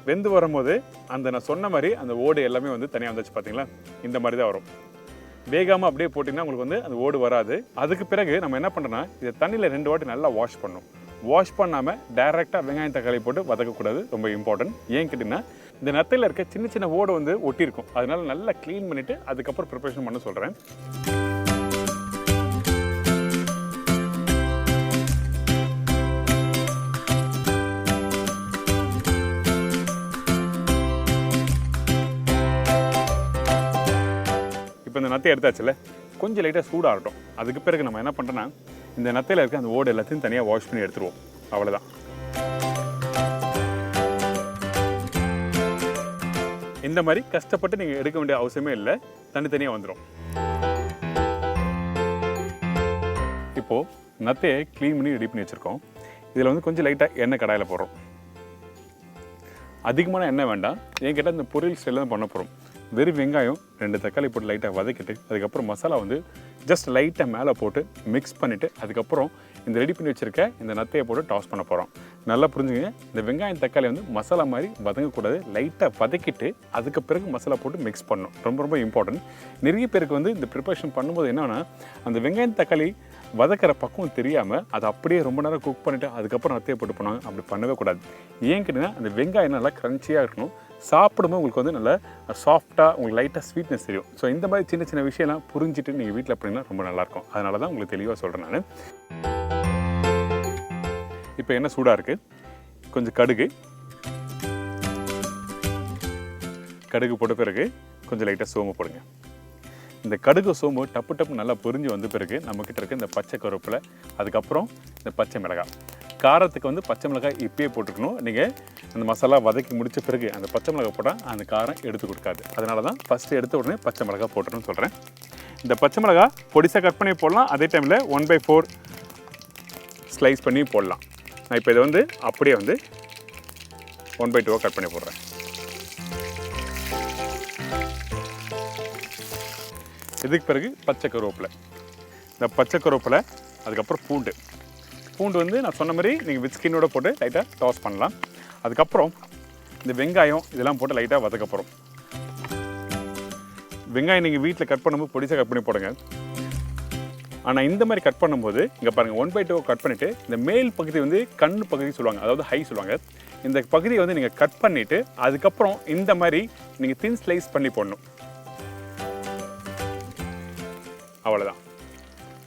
Speaker 8: வெந்து வரும்போது அந்த நான் சொன்ன மாதிரி அந்த ஓடு எல்லாமே வந்து தனியாக வந்துச்சு பார்த்தீங்களா, இந்த மாதிரி தான் வரும். வேகாமல் அப்படியே போட்டிங்கன்னா உங்களுக்கு வந்து அந்த ஓடு வராது. அதுக்கு பிறகு நம்ம என்ன பண்ணுறோன்னா இதை தண்ணியில் 2 வாட்டி நல்லா வாஷ் பண்ணணும். வாஷ் பண்ணாமல் டைரெக்டாக வெங்காயம் தக்காளி போட்டு வதக்கக்கூடாது, ரொம்ப இம்பார்ட்டன்ட். ஏன் கேட்டிங்கன்னா இந்த நத்தையில் இருக்க சின்ன சின்ன ஓடு வந்து ஒட்டியிருக்கும். அதனால நல்லா க்ளீன் பண்ணிவிட்டு அதுக்கப்புறம் ப்ரிப்பரேஷன் பண்ண சொல்கிறேன். இப்போ இந்த நத்தையை எடுத்தாச்சுல, கொஞ்சம் லைட்டாக சூடாகட்டும். அதுக்கு பிறகு நம்ம என்ன பண்ணுறோன்னா இந்த நத்தையில் இருக்க அந்த ஓடு எல்லாத்தையும் தனியாக வாஷ் பண்ணி எடுத்துருவோம். அவ்வளோதான். இந்த மாதிரி கஷ்டப்பட்டு நீங்கள் எடுக்க வேண்டிய அவசியமே இல்லை, தனித்தனியாக வந்துடும். இப்போது நத்தையை க்ளீன் பண்ணி ரெடி பண்ணி வச்சுருக்கோம். இதில் வந்து கொஞ்சம் லைட்டாக எண்ணெய் கடாயில் போடுறோம். அதிகமான எண்ணெய் வேண்டாம். ஏன் கேட்டால் இந்த பொரியல் ஸ்டைலில் தான் பண்ண போகிறோம். வெறும் வெங்காயம் 2 தக்காளி போட்டு லைட்டாக வதக்கிட்டு அதுக்கப்புறம் மசாலா வந்து ஜஸ்ட் லைட்டாக மேலே போட்டு மிக்ஸ் பண்ணிவிட்டு அதுக்கப்புறம் இந்த ரெடி பண்ணி வச்சுருக்க இந்த நத்தையை போட்டு டாஸ் பண்ண போகிறோம். நல்லா புரிஞ்சுங்க, இந்த வெங்காயம் தக்காளி வந்து மசாலா மாதிரி வதங்கக்கூடாது. லைட்டாக வதக்கிட்டு அதுக்கு பிறகு மசாலா போட்டு மிக்ஸ் பண்ணணும். ரொம்ப ரொம்ப இம்பார்ட்டன்ட். நிறைய பேருக்கு வந்து இந்த ப்ரிப்பரேஷன் பண்ணும்போது என்னென்னா அந்த வெங்காயம் தக்காளி வதக்கிற பக்குவம் தெரியாமல் அதை அப்படியே ரொம்ப நேரம் குக் பண்ணிவிட்டு அதுக்கப்புறம் நத்தையை போட்டு போனாங்க. அப்படி பண்ணவே கூடாது. ஏன் கேட்டிங்கன்னா அந்த வெங்காயம் நல்லா க்ரன்ச்சியாக இருக்கணும். சாப்பிடும்போது உங்களுக்கு வந்து நல்லா சாஃப்டாக உங்களுக்கு லைட்டாக ஸ்வீட்னஸ் தெரியும். ஸோ இந்த மாதிரி சின்ன சின்ன விஷயம்லாம் புரிஞ்சுட்டு நீங்கள் வீட்டில் பண்ணிங்கன்னா ரொம்ப நல்லாயிருக்கும். அதனால தான் உங்களுக்கு தெளிவாக சொல்கிறேன் நான். இப்போ என்ன சூடாக இருக்குது, கொஞ்சம் கடுகு போட்ட பிறகு கொஞ்சம் லைட்டாக சோம்பு போடுங்க. இந்த கடுகு சோம்பு டப்பு நல்லா பொரிஞ்சு வந்த பிறகு நம்மக்கிட்ட இருக்க இந்த பச்சை கருவேப்பிலை, அதுக்கப்புறம் இந்த பச்சை மிளகாய். காரத்துக்கு வந்து பச்சை மிளகாய் இப்பயே போட்டுக்கணும். நீங்கள் அந்த மசாலா வதக்கி முடித்த பிறகு அந்த பச்சை மிளகாய் போட்டால் அந்த காரம் எடுத்து கொடுக்காது. அதனால தான் ஃபஸ்ட்டு எடுத்த உடனே பச்சை மிளகாய் போட்டுருன்னு சொல்கிறேன். இந்த பச்சை மிளகாய் பொடிசாக கட் பண்ணி போடலாம். அதே டைமில் 1/4 ஸ்லைஸ் பண்ணி போடலாம். நான் இப்போ இதை வந்து அப்படியே வந்து 1/2 கட் பண்ணி போடுறேன். இதுக்கு பிறகு பச்சை கருவேப்பிலை. இந்த பச்சை கருவேப்பிலை அதுக்கப்புறம் பூண்டு வந்து நான் சொன்ன மாதிரி நீங்கள் வித் ஸ்கின்னோட போட்டு லைட்டாக டாஸ் பண்ணலாம். அதுக்கப்புறம் இந்த வெங்காயம் இதெல்லாம் போட்டு லைட்டாக வதக்க போகிறோம். வெங்காயம் நீங்கள் வீட்டில் கட் பண்ணும்போது பொடிசாக கட் பண்ணி போடுங்க. ஆனால் இந்த மாதிரி கட் பண்ணும்போது இங்கே பாருங்கள் 1/2 கட் பண்ணிவிட்டு இந்த மேல் பகுதி வந்து கண் பகுதி சொல்லுவாங்க, அதாவது ஹை சொல்லுவாங்க. இந்த பகுதியை வந்து நீங்கள் கட் பண்ணிவிட்டு அதுக்கப்புறம் இந்த மாதிரி நீங்கள் தின் ஸ்லைஸ் பண்ணி போடணும். அவ்வளோதான்.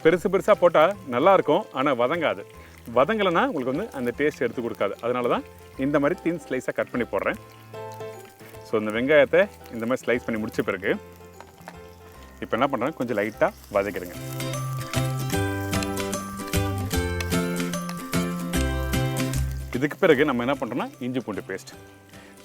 Speaker 8: பெருசாக போட்டால் நல்லாயிருக்கும், ஆனால் வதங்காது. வதங்கலைன்னா உங்களுக்கு வந்து அந்த டேஸ்ட் எடுத்து கொடுக்காது. அதனால தான் இந்த மாதிரி தின் ஸ்லைஸாக கட் பண்ணி போடுறேன். ஸோ இந்த வெங்காயத்தை இந்த மாதிரி ஸ்லைஸ் பண்ணி முடித்த பிறகு இப்போ என்ன பண்ணுறேன், கொஞ்சம் லைட்டாக வதக்கிடுங்க. இதுக்கு பிறகு நம்ம என்ன பண்ணுறோம்னா இஞ்சி பூண்டு பேஸ்ட்.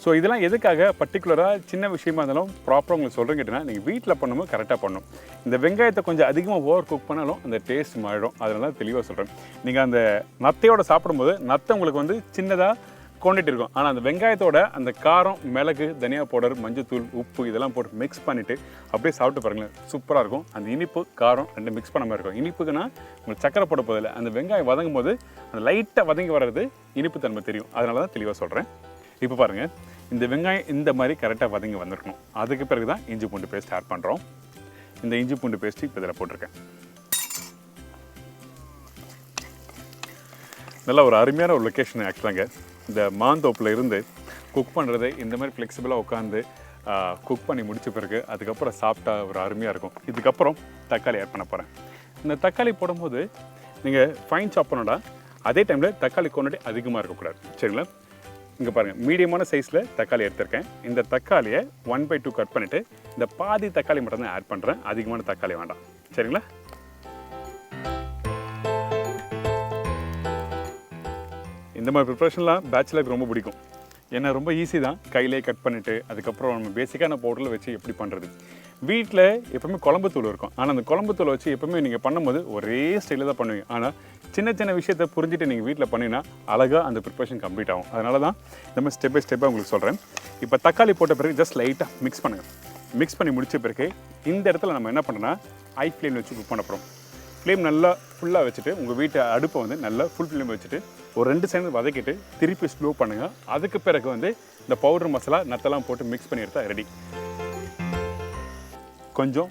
Speaker 8: ஸோ இதெல்லாம் எதுக்காக பர்டிகுலராக சின்ன விஷயமா இருந்தாலும் ப்ராப்பராக உங்களுக்கு சொல்கிறேன் கேட்டிங்கன்னா நீங்கள் வீட்டில் பண்ணும்போது கரெக்டாக பண்ணணும். இந்த வெங்காயத்தை கொஞ்சம் அதிகமாக ஓவர் குக் பண்ணாலும் அந்த டேஸ்ட் மாறிடும். அதனால தெளிவாக சொல்கிறேன். நீங்கள் அந்த நத்தையோடு சாப்பிடும்போது நத்தை உங்களுக்கு வந்து சின்னதாக கொண்டுட்டு இருக்கும். ஆனால் அந்த வெங்காயத்தோட அந்த காரம், மிளகு, தனியா பவுடர், மஞ்சத்தூள், உப்பு இதெல்லாம் போட்டு மிக்ஸ் பண்ணிவிட்டு அப்படியே சாப்பிட்டு பாருங்களேன், சூப்பராக இருக்கும். அந்த இனிப்பு காரம் ரெண்டு மிக்ஸ் பண்ண மாதிரி இருக்கும். இனிப்புக்குன்னா உங்களுக்கு சக்கரை போட போதில்லை, அந்த வெங்காயம் வதங்கும் போது அந்த லைட்டாக வதங்கி வர்றது இனிப்பு தன்மை தெரியும். அதனால தான் தெளிவாக சொல்கிறேன். இப்போ பாருங்கள், இந்த வெங்காயம் இந்த மாதிரி கரெக்டாக வதங்கி வந்திருக்கணும். அதுக்கு பிறகு தான் இஞ்சி பூண்டு பேஸ்ட் ஆட் பண்ணுறோம். இந்த இஞ்சி பூண்டு பேஸ்ட்டு இப்போ இதில் போட்டிருக்கேன். நல்லா ஒரு அருமையான ஒரு லொக்கேஷன் ஆக்சுவலாங்க. இந்த மாந்தோப்பில் இருந்து குக் பண்ணுறது இந்த மாதிரி ஃப்ளெக்சிபிளாக உட்காந்து குக் பண்ணி முடித்த பிறகு அதுக்கப்புறம் சாப்பிட்டா ஒரு அருமையாக இருக்கும். இதுக்கப்புறம் தக்காளி ஆட் பண்ண போகிறேன். இந்த தக்காளி போடும்போது நீங்கள் ஃபைன் சாப் பண்ணோட அதே டைமில் தக்காளி குவான்டிட்டி அதிகமாக இருக்கக்கூடாது. சரிங்களா? இங்கே பாருங்கள், மீடியமான சைஸில் தக்காளி எடுத்திருக்கேன். இந்த தக்காளியை 1/2 கட் பண்ணிவிட்டு இந்த பாதி தக்காளி மட்டும் தான் ஆட் பண்ணுறேன். அதிகமான தக்காளி வேண்டாம். சரிங்களா? இந்த மாதிரி ப்ரிப்ரேஷன்லாம் பேச்சுலருக்கு ரொம்ப பிடிக்கும். ஏன்னா ரொம்ப ஈஸி தான், கையிலே கட் பண்ணிவிட்டு அதுக்கப்புறம் நம்ம பேசிக்கான பவுடரில் வச்சு எப்படி பண்ணுறது. வீட்டில் எப்போவுமே குழம்புத்தூள் இருக்கும். ஆனால் அந்த குழம்புத்தூளை வச்சு எப்போவுமே நீங்கள் பண்ணும்போது ஒரே ஸ்டைலில் தான் பண்ணுவீங்க. ஆனால் சின்ன சின்ன விஷயத்தை புரிஞ்சுட்டு நீங்கள் வீட்டில் பண்ணிங்கன்னா அழகாக அந்த ப்ரிப்ரேஷன் கம்ப்ளீட் ஆகும். அதனால தான் இந்த மாதிரி ஸ்டெப் பை ஸ்டெப்பாக உங்களுக்கு சொல்கிறேன். இப்போ தக்காளி போட்ட பிறகு ஜஸ்ட் லைட்டாக மிக்ஸ் பண்ணுங்கள். மிக்ஸ் பண்ணி முடித்த பிறகு இந்த இடத்துல நம்ம என்ன பண்ணுறோன்னா ஹை ஃப்ளேமில் வச்சு குக் பண்ண போகிறோம். ஃப்ளேம் நல்லா ஃபுல்லாக வச்சுட்டு உங்கள் வீட்டு அடுப்பை வந்து நல்லா ஃபுல் ஃப்ளேம் வச்சுட்டு ஒரு 2 செகண்ட் வதக்கிட்டு திருப்பி ஸ்லோ பண்ணுங்கள். அதுக்கு பிறகு வந்து இந்த பவுடர் மசாலா நத்தெல்லாம் போட்டு மிக்ஸ் பண்ணி எடுத்தால் ரெடி. கொஞ்சம்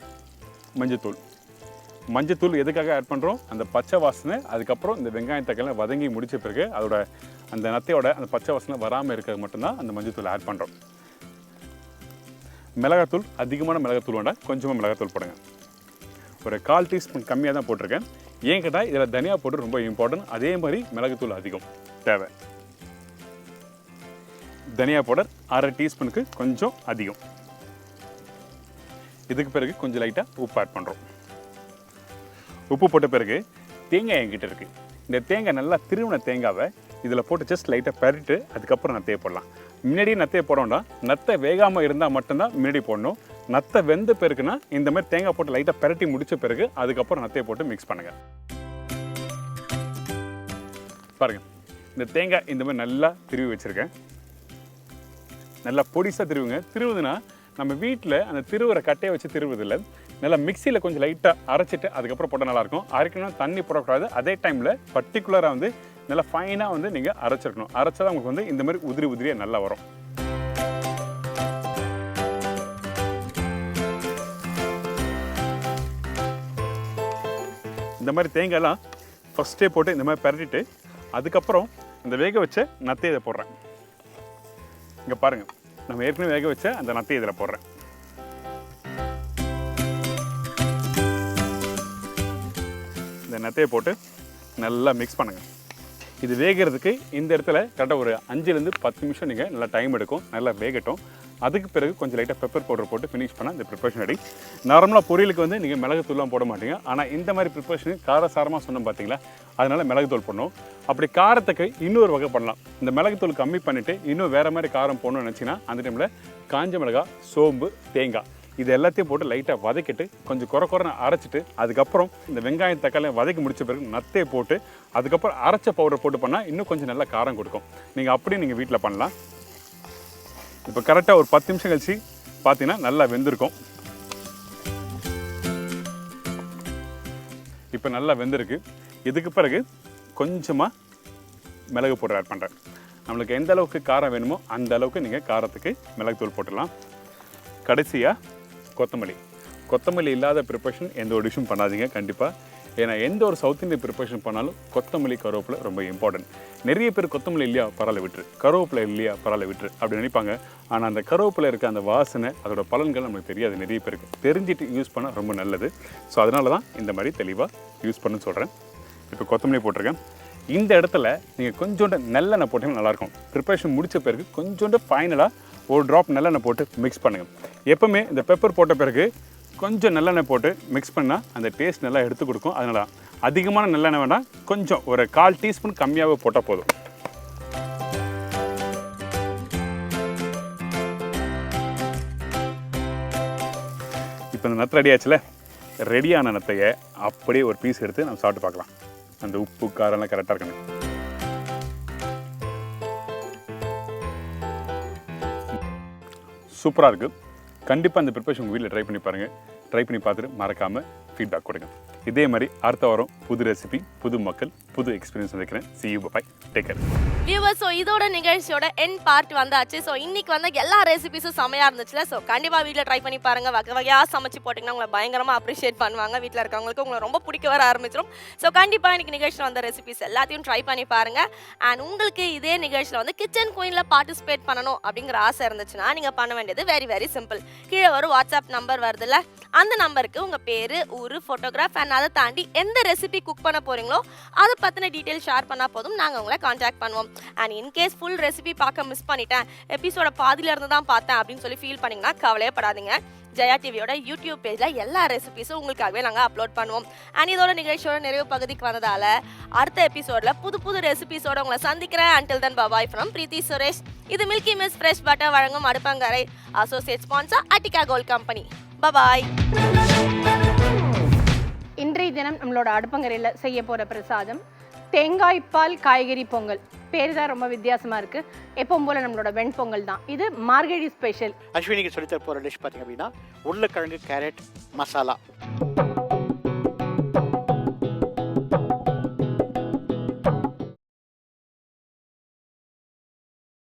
Speaker 8: மஞ்சத்தூள் எதுக்காக ஆட் பண்ணுறோம்? அந்த பச்சை வாசனை, அதுக்கப்புறம் இந்த வெங்காயம் தக்காளி வதங்கி முடித்த பிறகு அதோட அந்த நத்தையோட அந்த பச்சை வாசனை வராமல் இருக்கிறது மட்டும்தான் அந்த மஞ்சத்தூள் ஆட் பண்ணுறோம். மிளகாத்தூள் அதிகமான மிளகாத்தூள் வேண்டாம், கொஞ்சமாக மிளகாத்தூள் போடுங்க. ஒரு 1/4 டீஸ்பூன் கம்மியாக தான் போட்டிருக்கேன். ஏன் கேட்டால் இதில் தனியா பவுடர் ரொம்ப இம்பார்ட்டன்ட். அதே மாதிரி மிளகுத்தூள் அதிகம் தேவை. தனியா பவுடர் 1/2 டீஸ்பூனுக்கு கொஞ்சம் அதிகம். இதுக்கு பிறகு கொஞ்சம் லைட்டாக உப்பு ஆட் பண்ணுறோம். உப்பு போட்ட பிறகு தேங்காய் என்கிட்ட இருக்குது. இந்த தேங்காய் நல்லா திருவின தேங்காவை இதில் போட்டு ஜஸ்ட் லைட்டாக பரட்டிட்டு அதுக்கப்புறம் நத்தையை போடலாம். முன்னாடியே நத்தையை போட வேண்டாம். நத்தை வேகாமல் இருந்தால் மட்டும்தான் முன்னாடி போடணும். நத்தை வெந்த பிறகுனா இந்த மாதிரி தேங்காய் போட்டு லைட்டாக பரட்டி முடித்த பிறகு அதுக்கப்புறம் நத்தையை போட்டு மிக்ஸ் பண்ணுங்கள். பாருங்கள், இந்த தேங்காய் இந்த மாதிரி நல்லா திருவி வச்சுருக்கேன். நல்லா பொடிசாக திருவுங்க. திருவுதுன்னா நம்ம வீட்டில் அந்த திருவுற கட்டையை வச்சு திருவுதில்லை, நல்லா மிக்சியில் கொஞ்சம் லைட்டாக அரைச்சிட்டு அதுக்கப்புறம் போட்டால் நல்லாயிருக்கும். அரைக்கணும், தண்ணி போடக்கூடாது. அதே டைமில் பர்டிகுலராக வந்து நல்லா ஃபைனாக வந்து நீங்கள் அரைச்சிருக்கணும். அரைச்சா தான் உங்களுக்கு வந்து இந்த மாதிரி உதிரியாக நல்லா வரும். இந்த மாதிரி தேங்காயெல்லாம் ஃபஸ்ட்டே போட்டு இந்த மாதிரி பரட்டிட்டு அதுக்கப்புறம் இந்த வேக வச்ச நத்தையை இதை போடுறேன். இங்கே பாருங்கள், நம்ம ஏற்கனவே வேக வச்ச அந்த நத்தையை இதில் போடுறேன். இந்த நத்தையை போட்டு நல்லா மிக்ஸ் பண்ணுங்கள். இது வேகிறதுக்கு இந்த இடத்துல கரெக்டாக ஒரு 5லேருந்து 10 நிமிஷம் நீங்கள் நல்லா டைம் எடுக்கும். நல்லா வேகட்டும். அதுக்கு பிறகு கொஞ்சம் லைட்டாக பெப்பர் பவுடர் போட்டு ஃபினிஷ் பண்ணால் இந்த ப்ரிப்பரேஷன் ரெடி. நார்மலாக பொரியலுக்கு வந்து நீங்கள் மிளகுத்தூள்லாம் போட மாட்டீங்க. ஆனால் இந்த மாதிரி ப்ரிப்பரேஷனுக்கு காரசாரமாக சொன்னோம் பார்த்தீங்களா, அதனால் மிளகுத்தூள் போடணும். அப்படி காரத்துக்கு இன்னொரு வகை பண்ணலாம். இந்த மிளகுத்தூள் கம்மி பண்ணிவிட்டு இன்னும் வேறு மாதிரி காரம் போடணும்னு நினச்சிங்கன்னா அந்த டைமில் காஞ்ச மிளகாய், சோம்பு, தேங்காய் இது எல்லாத்தையும் போட்டு லைட்டாக வதக்கிட்டு கொஞ்சம் குறைன்னு அரைச்சிட்டு அதுக்கப்புறம் இந்த வெங்காயம் தக்காளி வதக்கி முடிச்ச பிறகு நத்தையை போட்டு அதுக்கப்புறம் அரைச்ச பவுடர் போட்டு பண்ணால் இன்னும் கொஞ்சம் நல்லா காரம் கொடுக்கும். நீங்கள் அப்படியே நீங்கள் வீட்டில் பண்ணலாம். இப்போ கரெக்டாக ஒரு 10 நிமிஷம் கழிச்சு பார்த்தீங்கன்னா நல்லா வெந்திருக்கும். இப்போ நல்லா வெந்திருக்கு. இதுக்கு பிறகு கொஞ்சமாக மிளகு பவுடர் ஆட் பண்ணுறேன். நம்மளுக்கு எந்த அளவுக்கு காரம் வேணுமோ அந்த அளவுக்கு நீங்கள் காரத்துக்கு மிளகுத்தூள் போட்டுடலாம். கடைசியாக கொத்தமல்லி இல்லாத ப்ரிப்பரேஷன் எந்த ஒரு டிஷ்ஷும் பண்ணாதீங்க கண்டிப்பாக. ஏன்னா எந்த ஒரு சவுத் இந்தியன் ப்ரிப்பரேஷன் பண்ணாலும் கொத்தமல்லி, கருவேப்பிலை ரொம்ப இம்பார்ட்டன்ட். நிறைய பேர் கொத்தமல்லி இல்லையா பரவாயில்ல விட்டுரு, கருவேப்பிலை இல்லையா பரவாயில்ல விட்டுரு அப்படி நினைப்பாங்க. ஆனால் அந்த கருவேப்பிலை இருக்க அந்த வாசனை, அதோட பலன்கள் நமக்கு தெரியாது. நிறைய பேருக்கு தெரிஞ்சுட்டு யூஸ் பண்ணால் ரொம்ப நல்லது. ஸோ அதனால தான் இந்த மாதிரி தெளிவாக யூஸ் பண்ணுன்னு சொல்கிறேன். இப்போ கொத்தமல்லி போட்டிருக்கேன். இந்த இடத்துல நீங்கள் கொஞ்சோண்டு நல்லெண்ணெய் போட்டிங்கன்னா நல்லாயிருக்கும். ப்ரிப்பரேஷன் முடித்த பிறகு கொஞ்சோண்டு ஃபைனலாக ஒரு ட்ராப் நல்லெண்ணெய் போட்டு மிக்ஸ் பண்ணுங்கள். எப்போவுமே இந்த பெப்பர் போட்ட பிறகு கொஞ்சம் நல்லெண்ணெய் போட்டு மிக்ஸ் பண்ணால் அந்த டேஸ்ட் நல்லா எடுத்து கொடுக்கும். அதனால் அதிகமான நல்லெண்ணெய் வேண்டாம், கொஞ்சம் ஒரு 1/4 டீஸ்பூன் கம்மியாகவே போட்டால் போதும். இப்போ இந்த நத்தை ரெடி ஆச்சுல, ரெடியான நத்தையை அப்படியே ஒரு பீஸ் எடுத்து நம்ம சாப்பிட்டு பார்க்கலாம். அந்த உப்பு காரம்லாம் கரெக்டாக இருக்கணும். சூப்பராக இருக்குது. கண்டிப்பாக இந்த ப்ரிப்பரேஷன் உங்கள் வீட்டில் ட்ரை பண்ணி பாருங்கள். ட்ரை பண்ணி பார்த்துட்டு மறக்காமல் ஃபீட்பேக் கொடுங்க. இதே மாதிரி அடுத்த வாரம் புது ரெசிபி, புது மக்கள், புது எக்ஸ்பீரியன்ஸ் நினைக்கிறேன். See you, bye, take care.
Speaker 1: Viewers, so இதோட நிகழ்ச்சியோட என் பார்ட் வந்தாச்சு. ஸோ இன்னைக்கு வந்து எல்லா ரெசிபிஸும் செமையாக இருந்துச்சுல. ஸோ கண்டிப்பாக வீட்டில் ட்ரை பண்ணி பாருங்கள். வகை வகையாக சமைச்சு போட்டிங்கன்னா உங்களை பயங்கரமாக அப்ரிஷியேட் பண்ணுவாங்க. வீட்டில் இருக்கவங்களுக்கு உங்களை ரொம்ப பிடிக்க வர ஆரம்பிச்சிடும். ஸோ கண்டிப்பாக இன்னைக்கு நிகழ்ச்சியில் வந்த ரெசிபிஸ் எல்லாத்தையும் ட்ரை பண்ணி பாருங்கள். அண்ட் உங்களுக்கு இதே நிகழ்ச்சியில் வந்து கிச்சன் குயினில் பார்ட்டிசிபேட் பண்ணணும் அப்படிங்கிற ஆசை இருந்துச்சுன்னா நீங்கள் பண்ண வேண்டியது வெரி வெரி சிம்பிள். கீழே ஒரு வாட்ஸ்அப் நம்பர் வருதுல்ல, அந்த நம்பருக்கு உங்கள் பேர், ஊர், ஃபோட்டோகிராஃப் அண்ட் அதை தாண்டி எந்த ரெசிபி குக் பண்ண போகிறீங்களோ அதை பற்றின டீட்டெயில் ஷேர் பண்ணால் போதும், நாங்கள் உங்களை கான்டாக்ட் பண்ணுவோம். அண்ட் இன்கேஸ் ஃபுல் ரெசிபி பார்க்க மிஸ் பண்ணிட்டேன், எபிசோட பாதியில இருந்து தான் பார்த்தேன் அப்படின்னு சொல்லி ஃபீல் பண்ணிங்கன்னா கவலையப்படாதீங்க. ஜெயா டிவியோட யூடியூப் பேஜில் எல்லா ரெசிபிஸும் உங்களுக்காகவே நாங்கள் அப்லோட் பண்ணுவோம். அண்ட் இதோட நிகழ்ச்சியோட நிறைவு பகுதிக்கு வந்ததால் அடுத்த எபிசோடில் புது புது ரெசிபிஸோட உங்களை சந்திக்கிறேன். Until then bye from Preethi Suresh. இது மில்கி மிஸ் ஃப்ரெஷ் பட்டர் வழங்கும் Aduppangarai associate sponsor Attica Gold company. Bye.
Speaker 10: இன்றைய தினம் நம்மளோட அடுப்பங்கரையில் செய்ய போகிற பிரசாதம் தேங்காய் பால் காய்கறி பொங்கல். பேர் தான் ரொம்ப வித்தியாசமாக இருக்குது. எப்பவும் போல் நம்மளோட வெண்பொங்கல் தான். இது மார்கழி ஸ்பெஷல்.
Speaker 4: அஸ்வினிக்கு சொல்லித்தர போகிற டிஷ் பார்த்தீங்க அப்படின்னா உருளைக்கிழங்கு கேரட் மசாலா.